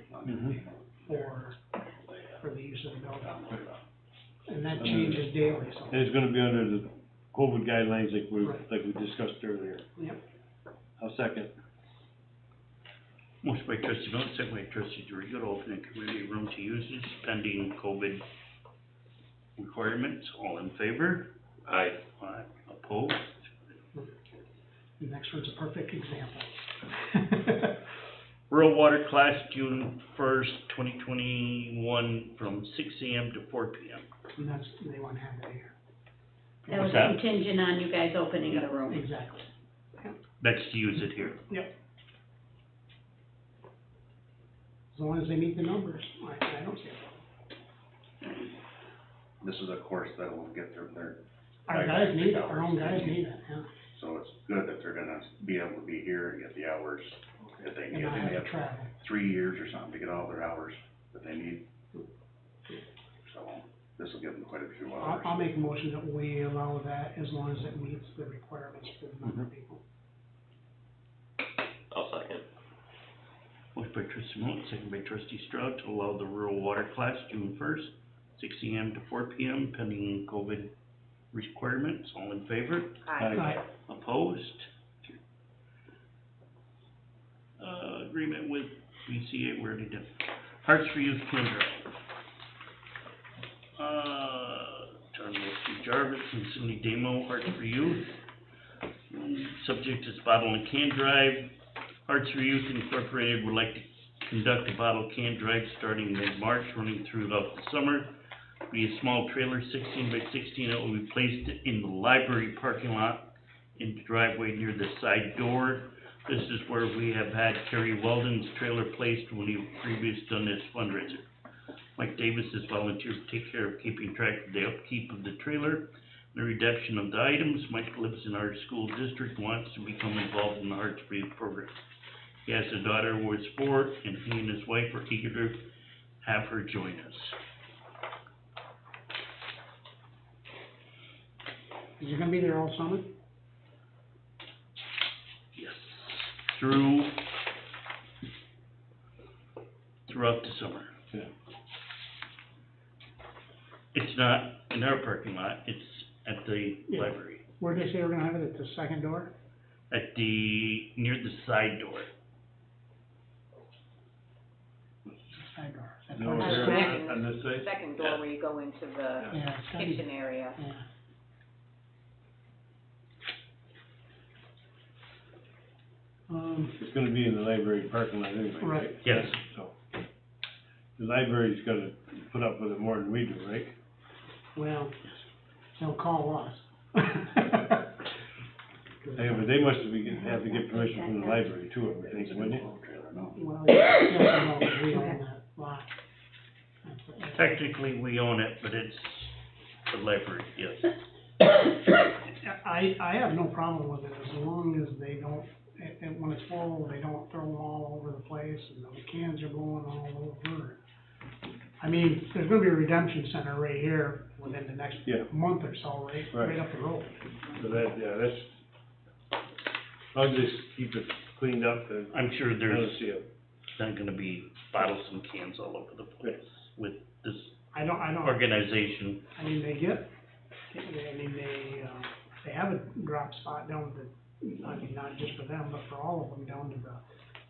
[SPEAKER 5] for the use of the building. And that changes daily, so.
[SPEAKER 11] And it's gonna be under the COVID guidelines like
[SPEAKER 5] Right.
[SPEAKER 11] we discussed earlier.
[SPEAKER 5] Yep.
[SPEAKER 11] I'll second.
[SPEAKER 4] Motion by trustee Vaughn, second by trustee DeRigo, to open a community room to usage pending COVID requirements. All in favor?
[SPEAKER 9] Aye.
[SPEAKER 4] Aye. Opposed?
[SPEAKER 5] The next one's a perfect example.
[SPEAKER 4] Rural water class, June 1st, 2021, from 6 AM to 4 PM.
[SPEAKER 5] And that's, they want to have that here.
[SPEAKER 12] That was
[SPEAKER 4] What's that?
[SPEAKER 12] contingent on you guys opening the room.
[SPEAKER 5] Exactly.
[SPEAKER 4] That's to use it here.
[SPEAKER 5] Yep. As long as they meet the numbers, I don't see a problem.
[SPEAKER 10] This is a course that will get their.
[SPEAKER 5] Our guys need it, our own guys need it, yeah.
[SPEAKER 10] So it's good that they're gonna be able to be here and get the hours that they
[SPEAKER 5] And
[SPEAKER 10] need.
[SPEAKER 5] not
[SPEAKER 10] They
[SPEAKER 5] have
[SPEAKER 10] may
[SPEAKER 5] to
[SPEAKER 10] have
[SPEAKER 5] travel.
[SPEAKER 10] 3 years or something to get all their hours that they need. So this will give them quite a few hours.
[SPEAKER 5] I'll make a motion that we allow that as long as it meets the requirements for the number of people.
[SPEAKER 9] I'll second.
[SPEAKER 4] Motion by trustee Moe, second by trustee Stroud, to allow the rural water class June 1st, 6 AM to 4 PM, pending COVID requirements. All in favor?
[SPEAKER 5] Aye.
[SPEAKER 4] Opposed? Agreement with BCA, we already did. Hearts for Youth Kindred. John Wilson Jarvis and Cindy Demo, Hearts for Youth. Subject is bottle and can drive. Hearts for Youth Incorporated would like to conduct a bottle can drive starting mid-March, running throughout the summer. Be a small trailer, 16 by 16, that will be placed in the library parking lot in the driveway near the side door. This is where we have had Kerry Weldon's trailer placed when he previously done this fundraiser. Mike Davis has volunteered to take care of keeping track of the upkeep of the trailer, the redemption of the items. Mike lives in our school district, wants to become involved in the Hearts for Youth program. He has a daughter who is 4, and he and his wife are eager to have her join us.
[SPEAKER 5] Is he gonna be there all summer?
[SPEAKER 4] Yes. Throughout the summer.
[SPEAKER 11] Yeah.
[SPEAKER 4] It's not in our parking lot, it's at the
[SPEAKER 5] Yeah.
[SPEAKER 4] library,
[SPEAKER 5] Where'd they say we're gonna have it, at the second door?
[SPEAKER 4] near the side door.
[SPEAKER 5] Side door. Is that
[SPEAKER 11] No,
[SPEAKER 5] part of the
[SPEAKER 11] there,
[SPEAKER 5] school?
[SPEAKER 11] on this side?
[SPEAKER 1] Second door where you go into the
[SPEAKER 5] Yeah, it's gotta be,
[SPEAKER 1] kitchen area.
[SPEAKER 5] yeah.
[SPEAKER 11] It's gonna be in the library parking lot anyway, right?
[SPEAKER 5] Right.
[SPEAKER 4] Yes.
[SPEAKER 11] So, the library's gotta put up with it more than we do, right?
[SPEAKER 5] Well, they'll call us.
[SPEAKER 11] Hey, but they must have to get permission from the library too, I would think, wouldn't you?
[SPEAKER 5] Well, yeah, no, we own that lot.
[SPEAKER 4] Technically, we own it, but it's the library, yes.
[SPEAKER 5] I have no problem with it as long as they don't, and when it's full, they don't throw them all over the place and the cans are blowing all over. I mean, there's gonna be a redemption center right here within the next
[SPEAKER 11] Yeah.
[SPEAKER 5] month or so, right up the road.
[SPEAKER 11] So that, yeah, that's, I'll just keep it cleaned up and
[SPEAKER 4] I'm sure
[SPEAKER 11] I
[SPEAKER 4] there's
[SPEAKER 11] don't see it.
[SPEAKER 4] not gonna be bottles and cans all over the place with this
[SPEAKER 5] I don't,
[SPEAKER 4] organization.
[SPEAKER 5] I mean, they have a drop spot down to, I mean, not just for them, but for all of them, down to the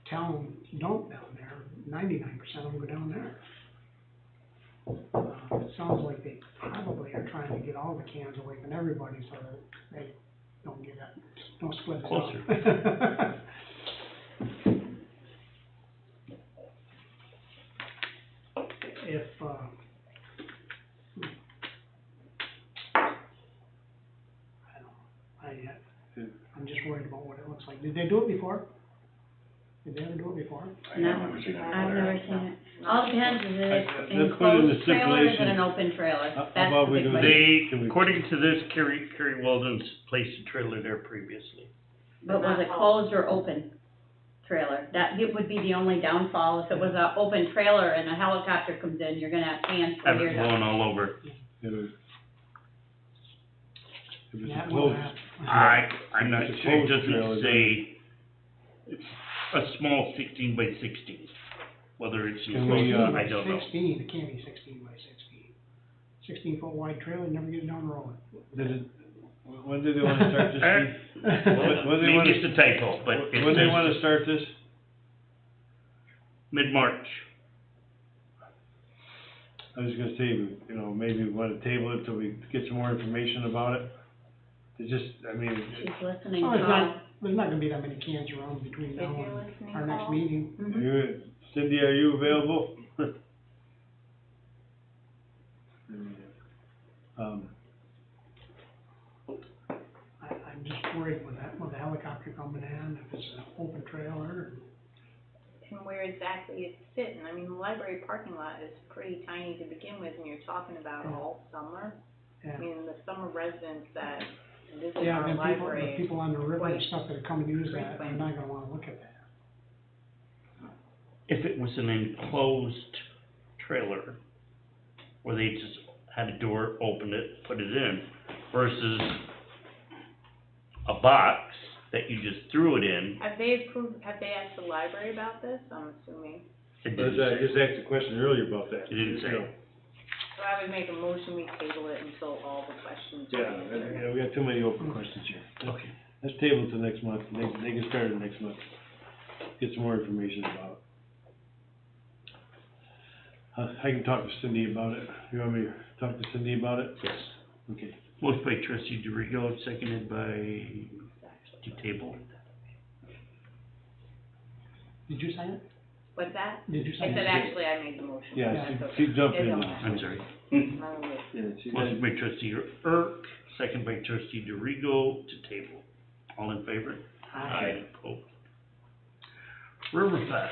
[SPEAKER 5] town dump down there. 99% of them go down there. It sounds like they probably are trying to get all the cans away from everybody so that they don't get that, don't split it up.
[SPEAKER 4] Closer.
[SPEAKER 5] If, I'm just worried about what it looks like. Did they do it before? Did they ever do it before?
[SPEAKER 10] I have never seen it.
[SPEAKER 12] I've never seen it. All depends, is it
[SPEAKER 11] Let's put it in the
[SPEAKER 12] enclosed trailer or is it
[SPEAKER 11] stipulation.
[SPEAKER 12] an open trailer?
[SPEAKER 11] How
[SPEAKER 12] That's
[SPEAKER 11] about
[SPEAKER 12] the
[SPEAKER 11] we
[SPEAKER 12] big
[SPEAKER 11] do
[SPEAKER 12] question.
[SPEAKER 11] Can we-
[SPEAKER 4] According to this, Kerry Weldon's placed a trailer there previously.
[SPEAKER 12] But was it closed or open trailer? That, it would be the only downfall. If it was an open trailer and a helicopter comes in, you're gonna have cans for
[SPEAKER 4] Have
[SPEAKER 12] your
[SPEAKER 4] it blowing all over.
[SPEAKER 11] If it's
[SPEAKER 5] That
[SPEAKER 11] a
[SPEAKER 5] will
[SPEAKER 11] closed,
[SPEAKER 5] happen.
[SPEAKER 4] I'm not
[SPEAKER 11] It's a
[SPEAKER 4] sure, it
[SPEAKER 11] closed trailer,
[SPEAKER 4] doesn't say, it's a small 16 by 16. Whether it's
[SPEAKER 11] Can we,
[SPEAKER 4] enclosed, I don't know.
[SPEAKER 5] 16, it can't be 16 by 16. 16-foot wide trailer, never get it down the road.
[SPEAKER 11] did it, when do they wanna start this?
[SPEAKER 4] Well,
[SPEAKER 11] When they
[SPEAKER 4] maybe
[SPEAKER 11] wanna-
[SPEAKER 4] it's a typo, but it
[SPEAKER 11] When they
[SPEAKER 4] says
[SPEAKER 11] wanna start this?
[SPEAKER 4] mid-March.
[SPEAKER 11] I was gonna say, you know, maybe we wanna table it till we get some more information about it. It just, I mean,
[SPEAKER 12] She's listening,
[SPEAKER 5] Oh,
[SPEAKER 12] Paul.
[SPEAKER 5] there's not gonna be that many cans around between now and our next meeting.
[SPEAKER 12] Mhm.
[SPEAKER 11] you, Cindy, are you available?
[SPEAKER 5] I'm just worried with that, with the helicopter coming in, if it's an open trailer.
[SPEAKER 1] And where exactly it's sitting. I mean, the library parking lot is pretty tiny to begin with, and you're talking about all summer. I
[SPEAKER 5] Yeah,
[SPEAKER 1] mean, the summer residents that visit
[SPEAKER 5] yeah,
[SPEAKER 1] our
[SPEAKER 5] and the
[SPEAKER 1] library.
[SPEAKER 5] people on the river and
[SPEAKER 1] quite
[SPEAKER 5] stuff that come and use that, they're
[SPEAKER 1] frequent.
[SPEAKER 5] not gonna wanna look at that.
[SPEAKER 4] If it was an enclosed trailer, where they just had a door, open it, put it in, versus a box that you just threw it in,
[SPEAKER 1] Have they asked the library about this? I'm assuming.
[SPEAKER 4] it
[SPEAKER 11] I
[SPEAKER 4] didn't say.
[SPEAKER 11] just asked a question earlier about that.
[SPEAKER 4] It didn't say.
[SPEAKER 1] So I would make a motion, we table it until all the questions are
[SPEAKER 11] Yeah,
[SPEAKER 1] answered.
[SPEAKER 11] we got too many open questions here.
[SPEAKER 4] Okay.
[SPEAKER 11] Let's table it till next month, they can start it next month, get some more information about it. I can talk to Cindy about it, you want me to talk to Cindy about it?
[SPEAKER 4] Yes.
[SPEAKER 11] Okay.
[SPEAKER 4] Motion by trustee DeRigo, seconded by, to table.
[SPEAKER 5] Did you sign it?
[SPEAKER 1] What's that?
[SPEAKER 5] Did you
[SPEAKER 1] I
[SPEAKER 5] sign it?
[SPEAKER 1] said, actually, I made the motion.
[SPEAKER 11] Yeah,
[SPEAKER 1] That's okay.
[SPEAKER 11] she jumped in
[SPEAKER 1] It's
[SPEAKER 11] now.
[SPEAKER 1] okay.
[SPEAKER 4] I'm sorry.
[SPEAKER 11] Yeah, she
[SPEAKER 4] Motion by trustee second by trustee DeRigo to table. All in favor?
[SPEAKER 9] Aye.
[SPEAKER 4] Opposed. Riverfest.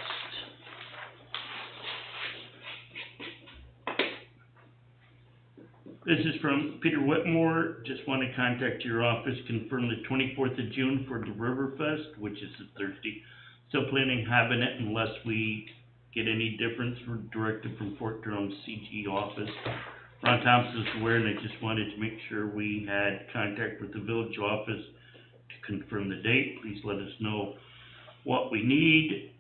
[SPEAKER 4] This is from Peter Whitmore, just want to contact your office, confirm the 24th of June for the Riverfest, which is a Thursday. Still planning having it unless we get any difference or directive from Fort Durham's CG office. Ron Thompson is aware, and I just wanted to make sure we had contact with the village office to confirm the date. Please let us know what we need,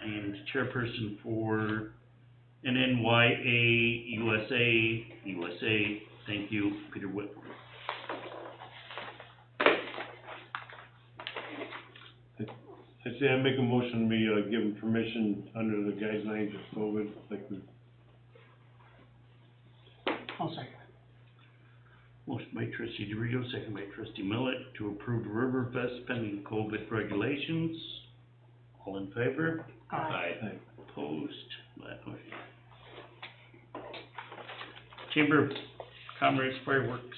[SPEAKER 4] and chairperson for NNYA USA, thank you, Peter Whitmore.
[SPEAKER 11] I'd say I make a motion, we, give them permission under the guidelines of COVID, like we.
[SPEAKER 5] I'll second it.
[SPEAKER 4] Motion by trustee DeRigo, second by trustee Millet, to approve Riverfest pending COVID regulations. All in favor?
[SPEAKER 9] Aye.
[SPEAKER 4] Opposed? That motion. Chamber of Commerce fireworks.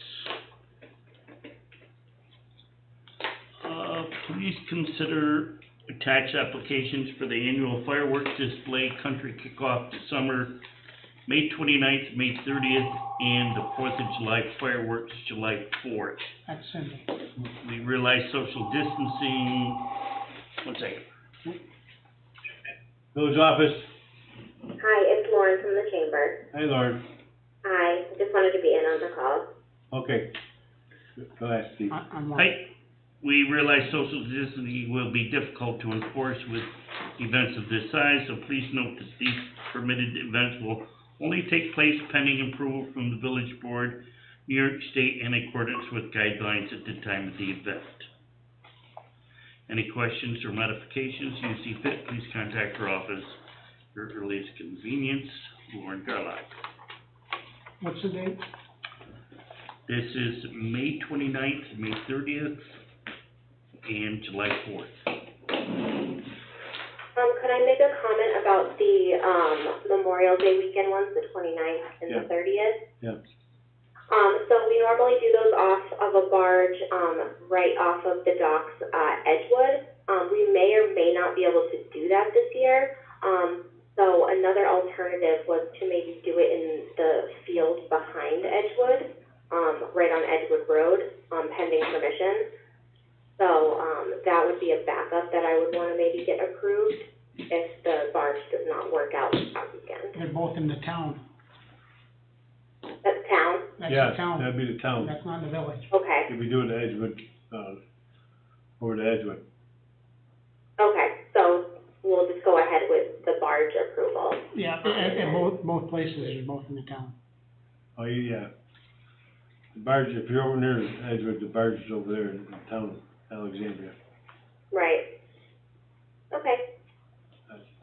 [SPEAKER 4] Please consider attached applications for the annual fireworks display country kickoff to summer, May 29th, May 30th, and the 4th of July fireworks, July 4th.
[SPEAKER 5] That's Cindy.
[SPEAKER 4] We realize social distancing, one second.
[SPEAKER 11] Village office,
[SPEAKER 14] Hi, it's Lauren from the chamber.
[SPEAKER 11] hi Lauren,
[SPEAKER 14] Hi, just wanted to be in on the call.
[SPEAKER 11] okay. Go ahead, Steve.
[SPEAKER 5] I'm
[SPEAKER 4] Hi, we realize social distancing will be difficult to enforce with events of this size, so please note that these permitted events will only take place pending approval from the village board, New York State, in accordance with guidelines at the time of the event. Any questions or modifications you see fit, please contact our office. Your earliest convenience, Lauren Garlock.
[SPEAKER 5] What's the date?
[SPEAKER 4] This is May 29th, May 30th, and July 4th.
[SPEAKER 14] Could I make a comment about the, Memorial Day weekend ones, the 29th and
[SPEAKER 11] Yeah.
[SPEAKER 14] the 30th?
[SPEAKER 11] Yeah.
[SPEAKER 14] So we normally do those off of a barge, right off of the docks at Edgewood. We may or may not be able to do that this year. So another alternative was to maybe do it in the field behind Edgewood, right on Edgewood Road, pending permission. So, that would be a backup that I would wanna maybe get approved if the barge does not work out that weekend.
[SPEAKER 5] They're both in the town.
[SPEAKER 14] That's town?
[SPEAKER 5] That's
[SPEAKER 11] Yeah,
[SPEAKER 5] the town.
[SPEAKER 11] that'd be the town,
[SPEAKER 5] That's not in the village.
[SPEAKER 14] Okay,
[SPEAKER 11] if we do it at Edgewood, over to Edgewood.
[SPEAKER 14] okay, so we'll just go ahead with the barge approval.
[SPEAKER 5] Yeah, at both places, they're both in the town.
[SPEAKER 11] Oh, yeah. The barge, if you're over near Edgewood, the barge is over there in town, Alexandria.
[SPEAKER 14] Right. Okay,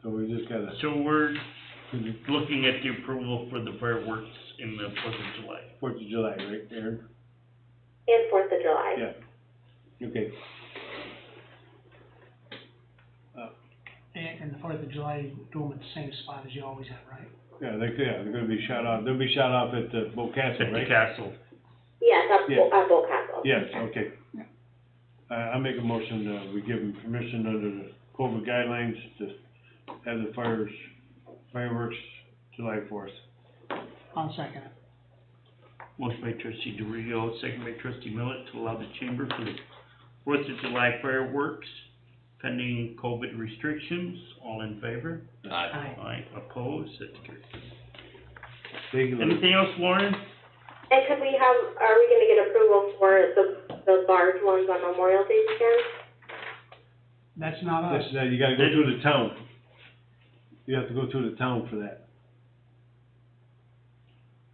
[SPEAKER 11] So we just gotta,
[SPEAKER 4] So we're looking at the approval for the fireworks in the 4th of July.
[SPEAKER 11] 4th of July, right, Aaron?
[SPEAKER 14] and 4th of July.
[SPEAKER 11] Yeah. Okay.
[SPEAKER 5] And the 4th of July, do them at the same spot as you always have, right?
[SPEAKER 11] Yeah, they're gonna be shot off, they'll be shot off at Boat Castle,
[SPEAKER 4] At the
[SPEAKER 11] right?
[SPEAKER 4] castle.
[SPEAKER 14] Yes,
[SPEAKER 11] Yeah.
[SPEAKER 14] at Bull Castle.
[SPEAKER 11] Yes, okay. I make a motion that we give them permission under the COVID guidelines to have the fireworks July 4th.
[SPEAKER 5] I'll second it.
[SPEAKER 4] Motion by trustee DeRio, second by trustee Millet to allow the chamber for the 4th of July fireworks pending COVID restrictions. All in favor?
[SPEAKER 12] Aye.
[SPEAKER 4] Aye, opposed, that's carried.
[SPEAKER 11] Thank you.
[SPEAKER 4] Anything else, Lauren?
[SPEAKER 14] And are we gonna get approval for the large ones on Memorial Day weekend?
[SPEAKER 5] That's not us.
[SPEAKER 11] You gotta go through the town. You have to go through the town for that.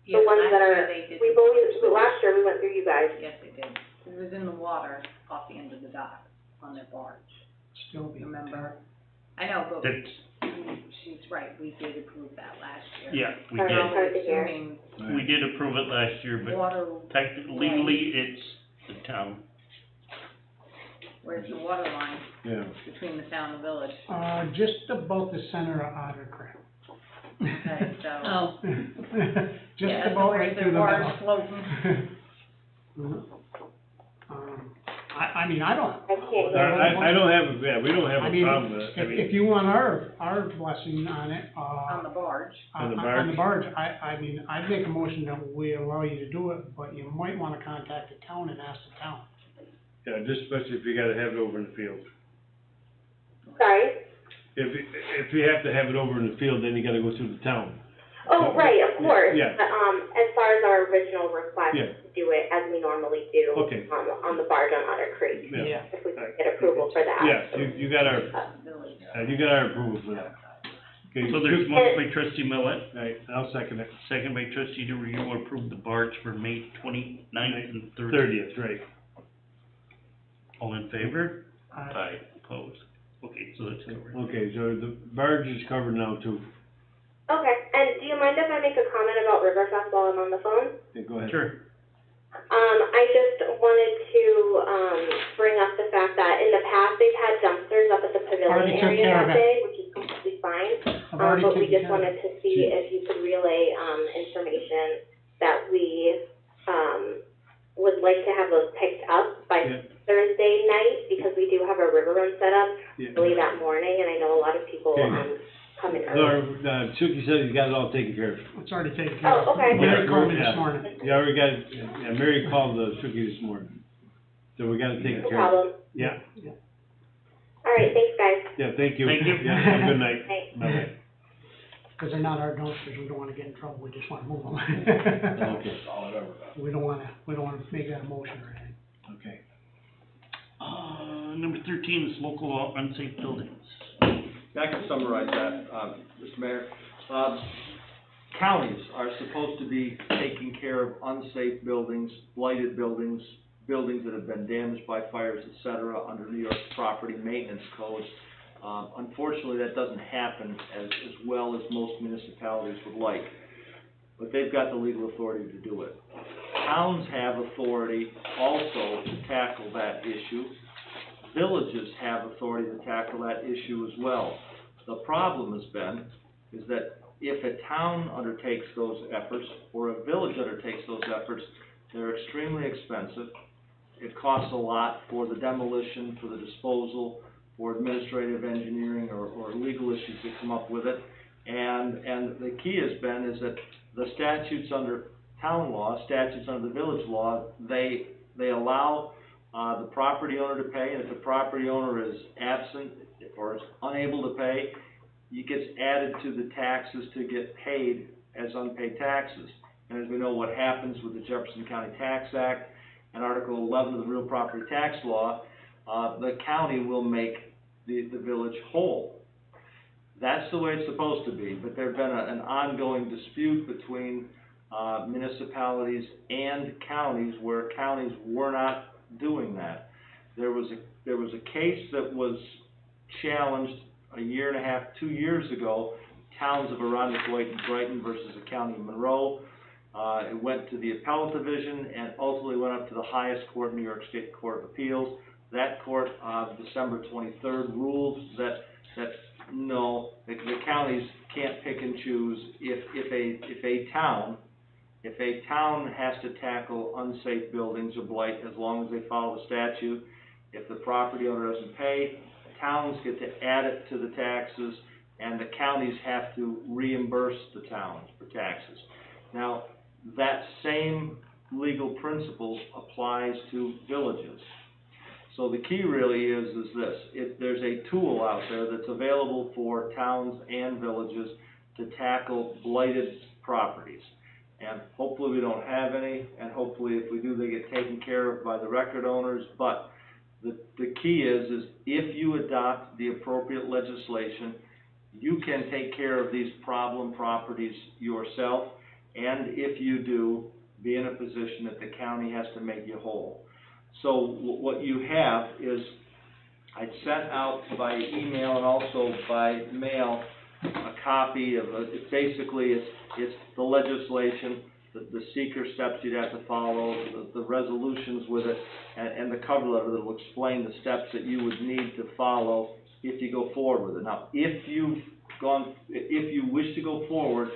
[SPEAKER 1] Yeah,
[SPEAKER 14] The ones
[SPEAKER 1] last
[SPEAKER 14] that
[SPEAKER 1] year
[SPEAKER 14] are,
[SPEAKER 1] they did.
[SPEAKER 14] last year we went through you guys.
[SPEAKER 1] Yes, they did. It was in the water off the end of the dock on their barge,
[SPEAKER 5] Still be.
[SPEAKER 1] remember? I know, but
[SPEAKER 4] That's,
[SPEAKER 1] she's right, we did approve that last year.
[SPEAKER 4] yeah, we
[SPEAKER 14] Alright,
[SPEAKER 4] did.
[SPEAKER 14] I'll try to hear.
[SPEAKER 1] Assuming
[SPEAKER 4] We did approve it last year, but
[SPEAKER 1] water,
[SPEAKER 4] technically, legally, it's the town.
[SPEAKER 1] where's the water line
[SPEAKER 11] Yeah.
[SPEAKER 1] between the town and village?
[SPEAKER 5] Just about the center of Otter Creek.
[SPEAKER 1] Okay, so.
[SPEAKER 12] Oh,
[SPEAKER 5] Just
[SPEAKER 1] Yeah, so
[SPEAKER 5] about
[SPEAKER 1] where's
[SPEAKER 5] right
[SPEAKER 1] the
[SPEAKER 5] through the
[SPEAKER 1] barge
[SPEAKER 5] middle.
[SPEAKER 1] floating?
[SPEAKER 5] I mean, I don't.
[SPEAKER 14] I can't hear.
[SPEAKER 11] I don't have, we don't have
[SPEAKER 5] I
[SPEAKER 11] a
[SPEAKER 5] mean,
[SPEAKER 11] problem with it. I mean,
[SPEAKER 5] if you want our blessing on it,
[SPEAKER 1] On the barge.
[SPEAKER 11] On the
[SPEAKER 5] on the
[SPEAKER 11] barge.
[SPEAKER 5] barge, I mean, I'd make a motion that we allow you to do it, but you might wanna contact the town and ask the town.
[SPEAKER 11] yeah, just especially if you gotta have it over in the field.
[SPEAKER 14] Sorry?
[SPEAKER 11] If you have to have it over in the field, then you gotta go through the town.
[SPEAKER 14] Oh, right, of course.
[SPEAKER 11] Yeah.
[SPEAKER 14] But, as far as our original request,
[SPEAKER 11] Yeah.
[SPEAKER 14] to do it as we normally do.
[SPEAKER 11] Okay.
[SPEAKER 14] On the barge on Otter Creek.
[SPEAKER 11] Yeah.
[SPEAKER 14] If we can get approval for that.
[SPEAKER 11] Yeah, you got our,
[SPEAKER 1] Village.
[SPEAKER 11] you got our approval for that. Okay,
[SPEAKER 4] So there's motion by trustee Millet,
[SPEAKER 11] Right, I'll second it.
[SPEAKER 4] second by trustee DeRio, to approve the barge for May 29th and 30th.
[SPEAKER 11] 30th, right.
[SPEAKER 4] All in favor?
[SPEAKER 12] Aye.
[SPEAKER 4] Opposed? Okay, so that's covered.
[SPEAKER 11] Okay, so the barge is covered now too.
[SPEAKER 14] Okay, and do you mind if I make a comment about Riverfest while I'm on the phone?
[SPEAKER 11] Yeah, go ahead.
[SPEAKER 4] Sure.
[SPEAKER 14] I just wanted to, bring up the fact that in the past, they've had dumpsters up at the
[SPEAKER 5] Already
[SPEAKER 14] pavilion
[SPEAKER 5] took
[SPEAKER 14] area
[SPEAKER 5] care of
[SPEAKER 14] that
[SPEAKER 5] it.
[SPEAKER 14] day, which is completely fine.
[SPEAKER 5] I've already
[SPEAKER 14] But we
[SPEAKER 5] taken
[SPEAKER 14] just
[SPEAKER 5] care of
[SPEAKER 14] wanted
[SPEAKER 5] it.
[SPEAKER 14] to see if you could relay, information that we, would like to have those picked up by
[SPEAKER 11] Yeah.
[SPEAKER 14] Thursday night, because we do have a river run set up
[SPEAKER 11] Yeah.
[SPEAKER 14] early that morning, and I know a lot of people,
[SPEAKER 11] Okay.
[SPEAKER 14] come in
[SPEAKER 11] No,
[SPEAKER 14] early.
[SPEAKER 11] Chucky said he's got it all taken care of.
[SPEAKER 5] It's already taken care of.
[SPEAKER 14] Oh, okay.
[SPEAKER 5] Mary called me
[SPEAKER 11] Yeah.
[SPEAKER 5] this morning.
[SPEAKER 11] You already got, yeah, Mary called Chucky this morning. So we gotta take
[SPEAKER 14] No
[SPEAKER 11] care of it.
[SPEAKER 14] problem.
[SPEAKER 11] Yeah,
[SPEAKER 14] All right, thanks, guys.
[SPEAKER 11] yeah, thank you.
[SPEAKER 4] Thank you.
[SPEAKER 11] Yeah, have a good night.
[SPEAKER 14] Thanks.
[SPEAKER 11] Bye-bye.
[SPEAKER 5] Cause they're not our dumpsters, we don't wanna get in trouble, we just wanna move them.
[SPEAKER 11] Okay,
[SPEAKER 5] We don't wanna make that a motion or anything.
[SPEAKER 11] okay.
[SPEAKER 4] Number 13 is local law unsafe buildings.
[SPEAKER 2] I can summarize that, Mr. Mayor. Counties are supposed to be taking care of unsafe buildings, blighted buildings, buildings that have been damaged by fires, et cetera, under New York's property maintenance code. Unfortunately, that doesn't happen as well as most municipalities would like, but they've got the legal authority to do it. Towns have authority also to tackle that issue. Villages have authority to tackle that issue as well. The problem has been, is that if a town undertakes those efforts, or a village undertakes those efforts, they're extremely expensive. It costs a lot for the demolition, for the disposal, for administrative engineering or legal issues that come up with it. And the key has been is that the statutes under town law, statutes under the village law, they allow the property owner to pay, and if the property owner is absent or is unable to pay, it gets added to the taxes to get paid as unpaid taxes. And as we know what happens with the Jefferson County Tax Act and Article 11 of the Real Property Tax Law, the county will make the village whole. That's the way it's supposed to be, but there's been an ongoing dispute between municipalities and counties where counties were not doing that. There was a case that was challenged a year and a half, 2 years ago, towns of Arundecoit and Brighton versus the county of Monroe. It went to the appellate division and ultimately went up to the highest court, New York State Court of Appeals. That court, December 23rd, ruled that no, the counties can't pick and choose. If a town has to tackle unsafe buildings or blight, as long as they follow the statute, If the property owner doesn't pay, towns get to add it to the taxes, and the counties have to reimburse the towns for taxes. Now, that same legal principle applies to villages. So the key really is this: if there's a tool out there that's available for towns and villages to tackle blighted properties. And hopefully we don't have any, and hopefully if we do, they get taken care of by the record owners. But the key is if you adopt the appropriate legislation, you can take care of these problem properties yourself, and if you do, be in a position that the county has to make you whole. So what you have is, I sent out by email and also by mail a copy of it's the legislation, the seeker steps you'd have to follow, the resolutions with it, and the cover letter that will explain the steps that you would need to follow if you go forward with it. Now, if you wish to go forward,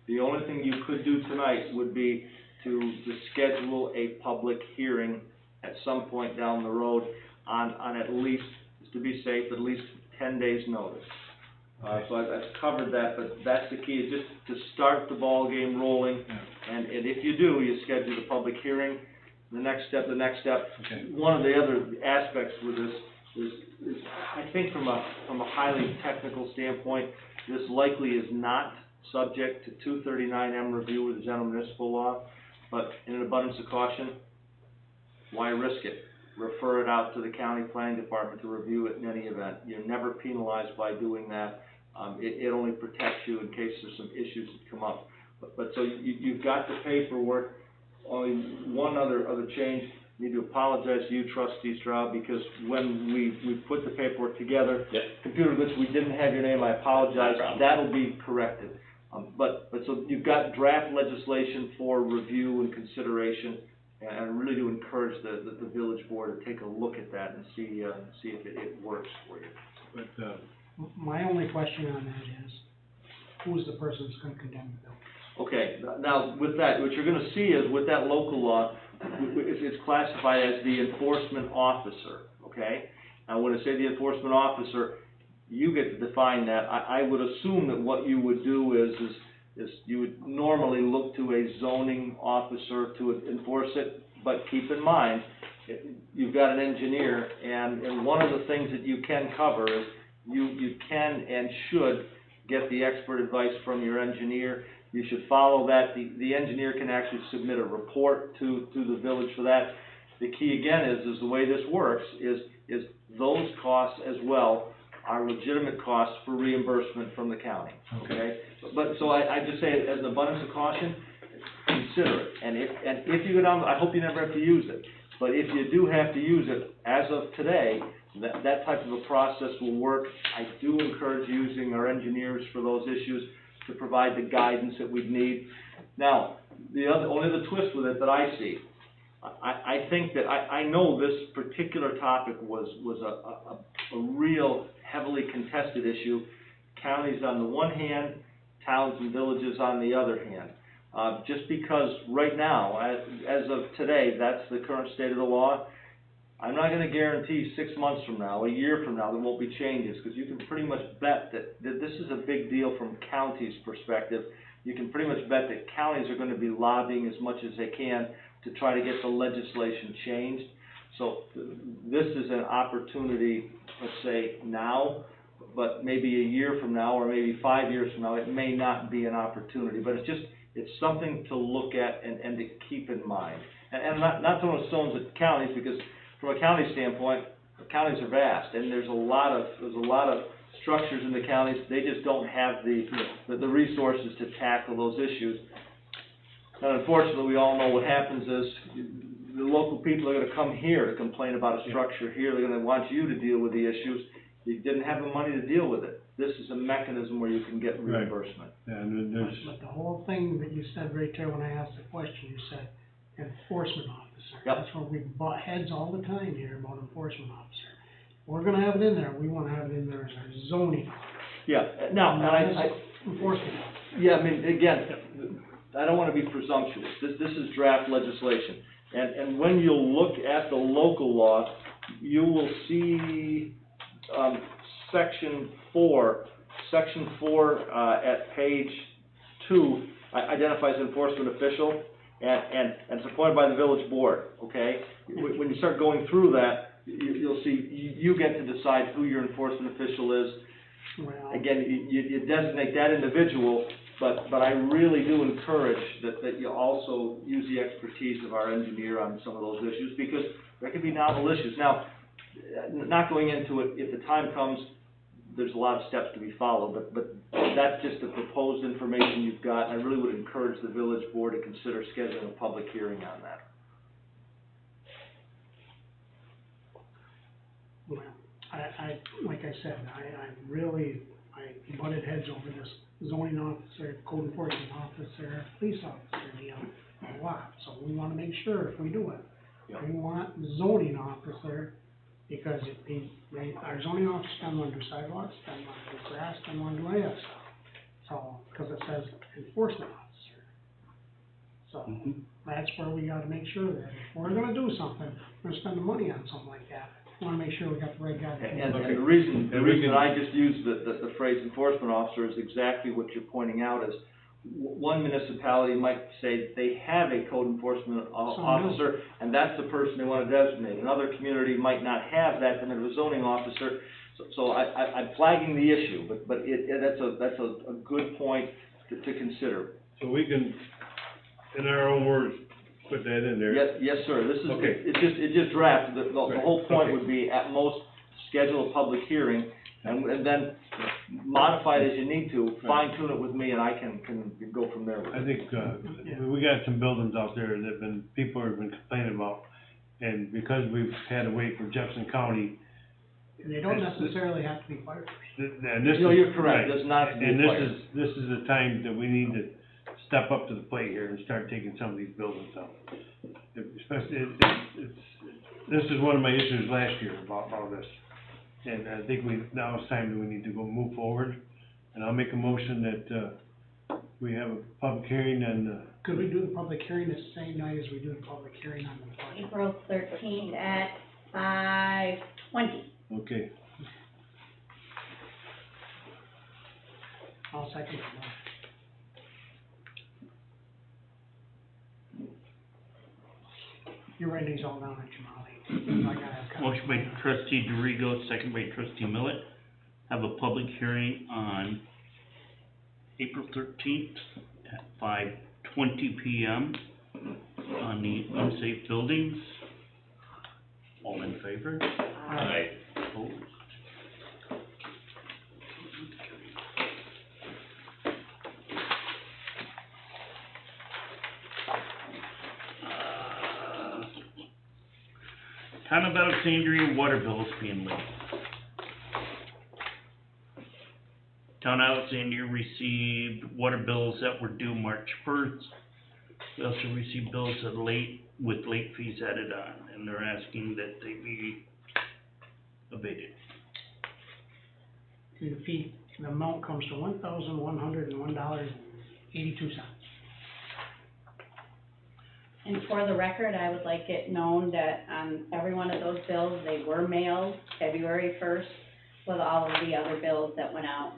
[SPEAKER 2] the only thing you could do tonight would be to schedule a public hearing at some point down the road on at least, to be safe, at least 10 days' notice. So I've covered that, but that's the key, is just to start the ball game rolling. And if you do, you schedule the public hearing. The next step. Okay. One of the other aspects with this is I think from a highly technical standpoint, this likely is not subject to 239M review with the general municipal law, but in an abundance of caution, why risk it? Refer it out to the county planning department to review it in any event. You're never penalized by doing that. It only protects you in case there's some issues that come up. But so you've got the paperwork. Only one other change. I need to apologize to you, trustee Straub, because when we put the paperwork together, computer glitch, we didn't have your name. I apologize. That'll be corrected. But so you've got draft legislation for review and consideration, and I really do encourage the village board to take a look at that and see if it works for you.
[SPEAKER 11] But,
[SPEAKER 5] my only question on that is, who is the person that's gonna condemn the bill?
[SPEAKER 2] Okay, now with that, what you're gonna see is with that local law, it's classified as the enforcement officer, okay? Now when I say the enforcement officer, you get to define that. I would assume that what you would do is you would normally look to a zoning officer to enforce it, but keep in mind, you've got an engineer, and one of the things that you can cover is you can and should get the expert advice from your engineer. You should follow that. The engineer can actually submit a report to the village for that. The key again is the way this works is those costs as well are legitimate costs for reimbursement from the county, okay? But so I just say as an abundance of caution, consider it. And if you go down, I hope you never have to use it. But if you do have to use it, as of today, that type of a process will work. I do encourage using our engineers for those issues to provide the guidance that we need. Now, only the twist with it that I see, I think that I know this particular topic was a real heavily contested issue. Counties on the one hand, towns and villages on the other hand. Just because right now, as of today, that's the current state of the law. I'm not going to guarantee 6 months from now, a year from now, there won't be changes, because you can pretty much bet that this is a big deal from counties' perspective. You can pretty much bet that counties are going to be lobbying as much as they can to try to get the legislation changed. So this is an opportunity, let's say now, but maybe a year from now or maybe 5 years from now, it may not be an opportunity. But it's something to look at and to keep in mind. And not throwing stones at counties, because from a county standpoint, the counties are vast, and there's a lot of structures in the counties. They just don't have the resources to tackle those issues. And unfortunately, we all know what happens is the local people are going to come here to complain about a structure here. They're going to want you to deal with the issues. You didn't have the money to deal with it. This is a mechanism where you can get reimbursement.
[SPEAKER 11] Right. And there's...
[SPEAKER 5] But the whole thing that you said right there when I asked the question, you said enforcement officer.
[SPEAKER 2] Yep.
[SPEAKER 5] That's where we butt heads all the time here about enforcement officer. We're gonna have it in there, we wanna have it in there as a zoning officer.
[SPEAKER 2] Yeah, now,
[SPEAKER 5] Enforcement officer.
[SPEAKER 2] yeah, I mean, again, I don't want to be presumptuous. This is draft legislation. And when you look at the local law, you will see, section four, at page 2, identifies enforcement official, and it's appointed by the village board, okay? When you start going through that, you'll see, you get to decide who your enforcement official is.
[SPEAKER 5] Well,
[SPEAKER 2] Again, you designate that individual, but I really do encourage that you also use the expertise of our engineer on some of those issues, because there can be novel issues. Now, not going into it, if the time comes, there's a lot of steps to be followed, but that's just the proposed information you've got, and I really would encourage the village board to consider scheduling a public hearing on that.
[SPEAKER 5] well, I, like I said, I butted heads over this zoning officer, code enforcement officer, police officer, a lot. So we wanna make sure if we do it,
[SPEAKER 2] Yeah.
[SPEAKER 5] we want zoning officer, because our zoning officer doesn't wanna do sidewalks, doesn't wanna do grass, doesn't wanna do any of that stuff. So, cause it says enforcement officer. So, that's where we gotta make sure that if we're gonna do something, we're gonna spend the money on something like that, we wanna make sure we got the right guy.
[SPEAKER 2] And the reason that I just used the phrase enforcement officer is exactly what you're pointing out, is one municipality might say they have a code enforcement officer, and that's the person they want to designate. Another community might not have that, and they have a zoning officer. So I'm flagging the issue, but that's a good point to consider.
[SPEAKER 11] So we can, in our own words, put that in there.
[SPEAKER 2] Yes, sir. This is,
[SPEAKER 11] Okay.
[SPEAKER 2] it just drafted. The whole point
[SPEAKER 11] Okay.
[SPEAKER 2] would be, at most, schedule a public hearing, and then modify it as you need to, fine tune it with me, and I can go from there with
[SPEAKER 11] I
[SPEAKER 2] it.
[SPEAKER 11] think, we got some buildings out there that people have been complaining about, and because we've had to wait for Jefferson County.
[SPEAKER 5] And they don't necessarily have to be fire.
[SPEAKER 11] And this is.
[SPEAKER 2] No, you're correct.
[SPEAKER 11] right.
[SPEAKER 2] It does not have to be
[SPEAKER 11] And
[SPEAKER 2] fire.
[SPEAKER 11] this is the time that we need to step up to the plate here and start taking some of these buildings out. Especially, this is one of my issues last year about all this. And I think now it's time that we need to move forward. And I'll make a motion that, we have a public hearing and,
[SPEAKER 5] Could we do the public hearing the same night as we do the public hearing on the budget?
[SPEAKER 12] April 13th at 5:20.
[SPEAKER 11] okay.
[SPEAKER 5] I'll second the motion. You're writing these all down at Jamali. I gotta have copies.
[SPEAKER 4] Motion by trustee DeRigo, second by trustee Millet. Have a public hearing on April 13th at 5:20 PM on the unsafe buildings. All in favor?
[SPEAKER 9] Aye.
[SPEAKER 4] Opposed? Town of Alexandria water bills being late. Town of Alexandria received water bills that were due March 1st. We also received bills that are late, with late fees added on, and they're asking that they be abated.
[SPEAKER 5] The fee, the amount comes to $1,101.82.
[SPEAKER 12] And for the record, I would like it known that on every one of those bills, they were mailed February 1st with all of the other bills that went out.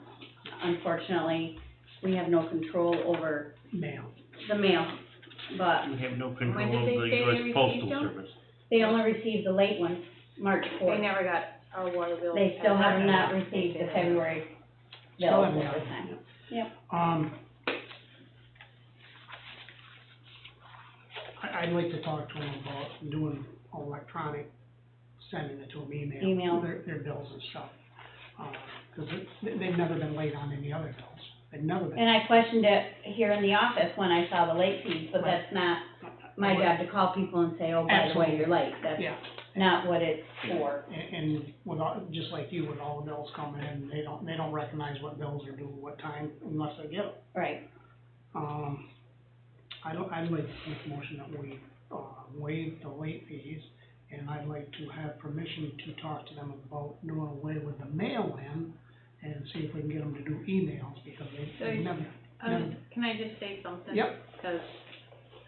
[SPEAKER 12] Unfortunately, we have no control over
[SPEAKER 5] Mail.
[SPEAKER 12] the mail, but
[SPEAKER 4] We have no
[SPEAKER 1] When
[SPEAKER 4] control
[SPEAKER 1] did
[SPEAKER 4] of
[SPEAKER 1] they
[SPEAKER 4] the
[SPEAKER 1] say they
[SPEAKER 4] US
[SPEAKER 1] received
[SPEAKER 4] Postal
[SPEAKER 1] them?
[SPEAKER 4] Service.
[SPEAKER 12] they only received the late ones, March 4th.
[SPEAKER 1] They never got our water bills.
[SPEAKER 12] They still have not
[SPEAKER 1] They
[SPEAKER 12] received the
[SPEAKER 1] didn't.
[SPEAKER 12] February
[SPEAKER 5] Still
[SPEAKER 12] bills
[SPEAKER 5] haven't
[SPEAKER 12] at
[SPEAKER 5] got
[SPEAKER 12] the
[SPEAKER 5] it.
[SPEAKER 12] time. Yep.
[SPEAKER 5] I'd like to talk to them about doing electronic, sending it to them,
[SPEAKER 12] Email.
[SPEAKER 5] their bills and stuff. Cause they've never been late on any other bills. They've never been.
[SPEAKER 12] And I questioned it here in the office when I saw the late fees, but that's not my job to call people and say, oh, by the way, you're late. That's
[SPEAKER 5] Yeah,
[SPEAKER 12] not what it's for.
[SPEAKER 5] and with all, just like you, with all the bills coming in, they don't recognize what bills are due, what time, unless they get them.
[SPEAKER 12] Right.
[SPEAKER 5] I'd like to make a motion that we, waive the late fees, and I'd like to have permission to talk to them about doing away with the mail-in, and see if we can get them to do emails, because they've never.
[SPEAKER 1] Can I just say something?
[SPEAKER 5] Yep.
[SPEAKER 1] Because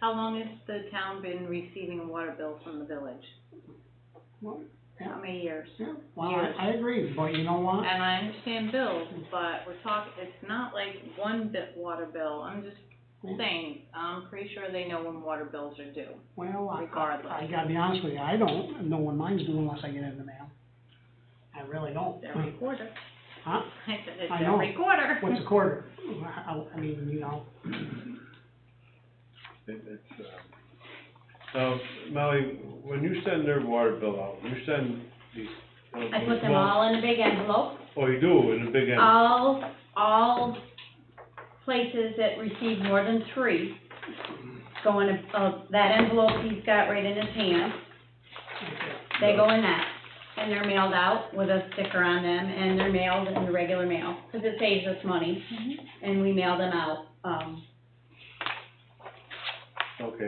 [SPEAKER 1] how long has the town been receiving a water bill from the village?
[SPEAKER 5] Well,
[SPEAKER 1] how many years?
[SPEAKER 5] Yeah, well,
[SPEAKER 1] Years.
[SPEAKER 5] I agree, but you know what?
[SPEAKER 1] And I understand bills, but we're talking, it's not like one water bill, I'm just saying, I'm pretty sure they know when water bills are due.
[SPEAKER 5] Well,
[SPEAKER 1] Regardless.
[SPEAKER 5] I gotta be honest with you, I don't know when mine's due unless I get it in the mail. I really don't.
[SPEAKER 1] It's every quarter.
[SPEAKER 5] Huh?
[SPEAKER 1] I said it's
[SPEAKER 5] I know.
[SPEAKER 1] every quarter.
[SPEAKER 5] What's a quarter? I mean, you know,
[SPEAKER 11] Now, Molly, when you send their water bill out, you send these.
[SPEAKER 12] I put them all in a big envelope.
[SPEAKER 11] Oh, you do, in a big envelope?
[SPEAKER 12] All places that receive more than 3 go in that envelope he's got right in his hand. They go in that, and they're mailed out with a sticker on them, and they're mailed in the regular mail, because it saves us money, and we mail them out.
[SPEAKER 11] Okay,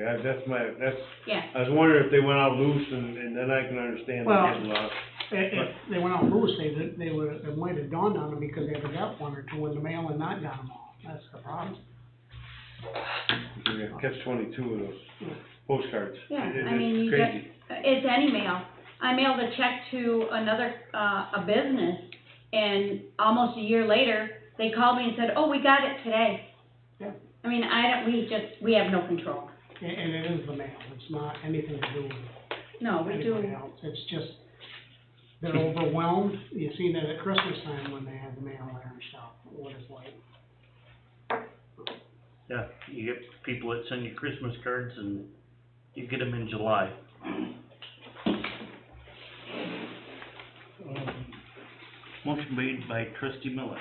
[SPEAKER 12] Yeah.
[SPEAKER 11] I was wondering if they went out loose, and then I can understand
[SPEAKER 5] Well,
[SPEAKER 11] getting lost.
[SPEAKER 5] if they went out loose, it might have dawned on them because they ever got 1 or 2 in the mail and not got them all. That's the problem.
[SPEAKER 11] You catch 22 of those postcards.
[SPEAKER 12] Yeah,
[SPEAKER 11] It's
[SPEAKER 12] I mean, you
[SPEAKER 11] crazy.
[SPEAKER 12] get, it's any mail. I mailed a check to another, a business, and almost a year later, they called me and said, oh, we got it today.
[SPEAKER 5] Yeah.
[SPEAKER 12] I mean, we have no control.
[SPEAKER 5] And it is the mail, it's not anything to do with
[SPEAKER 12] No, we do.
[SPEAKER 5] anybody else, it's just, they're overwhelmed. You see that at Christmas time when they have the mail there and stuff, what it's like.
[SPEAKER 4] Yeah, you get people that send you Christmas cards and you get them in July. Motion made by trustee Miller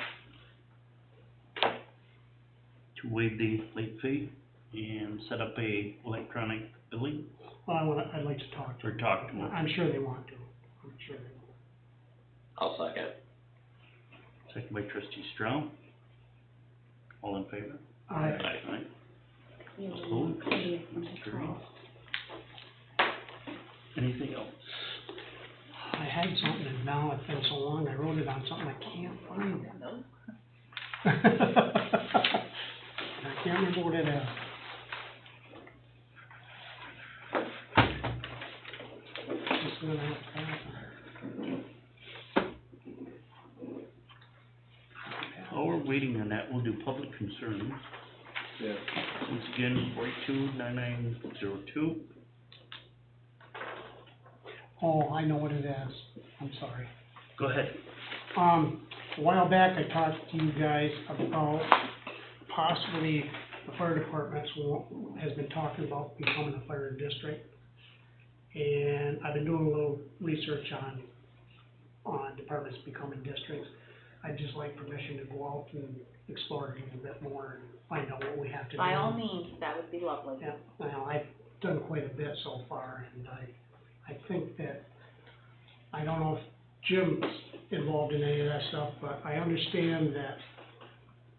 [SPEAKER 4] to waive the late fee and set up a electronic billing,
[SPEAKER 5] Well, I'd like to talk to
[SPEAKER 4] or
[SPEAKER 5] them.
[SPEAKER 4] talk to them.
[SPEAKER 5] I'm sure they want to, I'm sure they will.
[SPEAKER 9] I'll second.
[SPEAKER 4] Second by trustee Strong. All in favor?
[SPEAKER 5] Aye.
[SPEAKER 4] Aye. Opposed? Carried. Anything else?
[SPEAKER 5] I had something and now it's been so long, I wrote it on something, I can't find it. I can't remember what it is. Just gonna have to pass it.
[SPEAKER 4] While we're waiting on that, we'll do public concerns.
[SPEAKER 11] Yeah.
[SPEAKER 4] Once again, 429902.
[SPEAKER 5] Oh, I know what it is, I'm sorry.
[SPEAKER 4] Go ahead.
[SPEAKER 5] A while back, I talked to you guys about possibly the fire departments has been talking about becoming a fire district. And I've been doing a little research on departments becoming districts. I'd just like permission to go out and explore it a little bit more and find out what we have to do.
[SPEAKER 1] By all means, that would be lovely.
[SPEAKER 5] Yeah, well, I've done quite a bit so far, and I think that, I don't know if Jim's involved in any of that stuff, but I understand that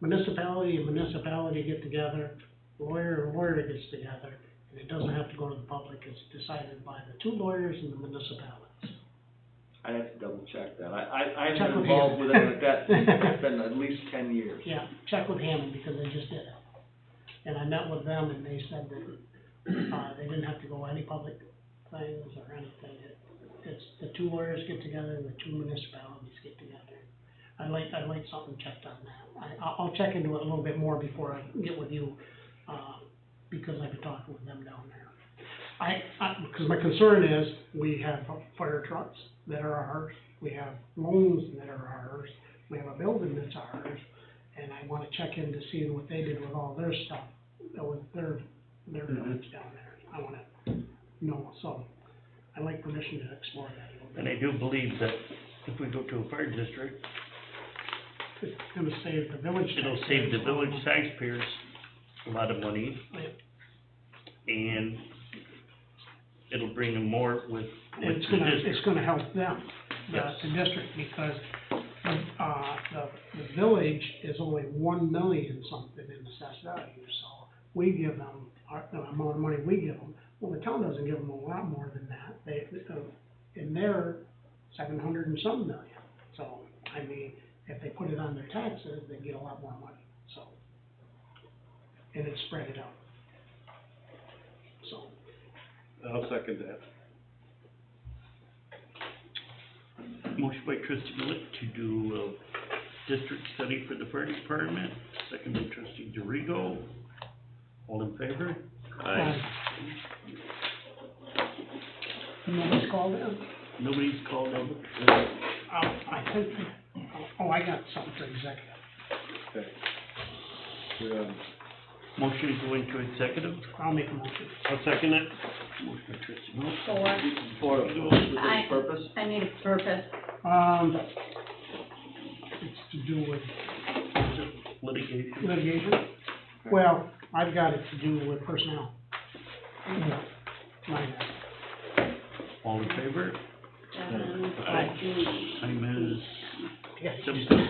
[SPEAKER 5] municipality and municipality get together, lawyer and lawyer gets together, and it doesn't have to go to the public, it's decided by the 2 lawyers and the municipalities.
[SPEAKER 2] I have to double check that. I've
[SPEAKER 5] Check
[SPEAKER 2] been
[SPEAKER 5] with
[SPEAKER 2] involved
[SPEAKER 5] him.
[SPEAKER 2] with it, it's been at least 10 years.
[SPEAKER 5] Yeah, check with Hammond, because they just did it. And I met with them, and they said that, they didn't have to go any public things or anything. It's the 2 lawyers get together and the 2 municipalities get together. I'd like something checked on that. I'll check into it a little bit more before I get with you, because I've been talking with them down there. Because my concern is, we have fire trucks that are ours, we have loans that are ours, we have a building that's ours, and I wanna check in to see what they did with all their stuff, with their buildings down there. I wanna know, so I'd like permission to explore that a little bit.
[SPEAKER 4] And I do believe that if we go to a fire district,
[SPEAKER 5] It's gonna save the village.
[SPEAKER 4] it'll save the village taxpayers a lot of money. And it'll bring them more with the district.
[SPEAKER 5] It's gonna help them, the district, because, the village is only 1 million something in assessed value, so we give them, the amount of money we give them, well, the town doesn't give them a lot more than that, in their 700 and some million, so, I mean, if they put it on their taxes, they get a lot more money, so, and it's spread it out, so.
[SPEAKER 11] I'll second that.
[SPEAKER 4] Motion by trustee Malik to do a district study for the fire department, second by trustee DeRigo. All in favor?
[SPEAKER 9] Aye.
[SPEAKER 5] Nobody's called in?
[SPEAKER 4] Nobody's called in.
[SPEAKER 5] I think, I got something for executive.
[SPEAKER 4] Motion to go into executive.
[SPEAKER 5] I'll make a motion.
[SPEAKER 11] I'll second it.
[SPEAKER 4] Motion by trustee Malik.
[SPEAKER 12] For,
[SPEAKER 2] For this
[SPEAKER 12] I-
[SPEAKER 2] purpose?
[SPEAKER 12] I need a purpose.
[SPEAKER 5] It's to do with
[SPEAKER 4] Litigation.
[SPEAKER 5] litigation. Well, I've got it to do with personnel. Mine.
[SPEAKER 4] All in favor?
[SPEAKER 12] Um,
[SPEAKER 4] Time is
[SPEAKER 5] Yeah.
[SPEAKER 4] 7:15.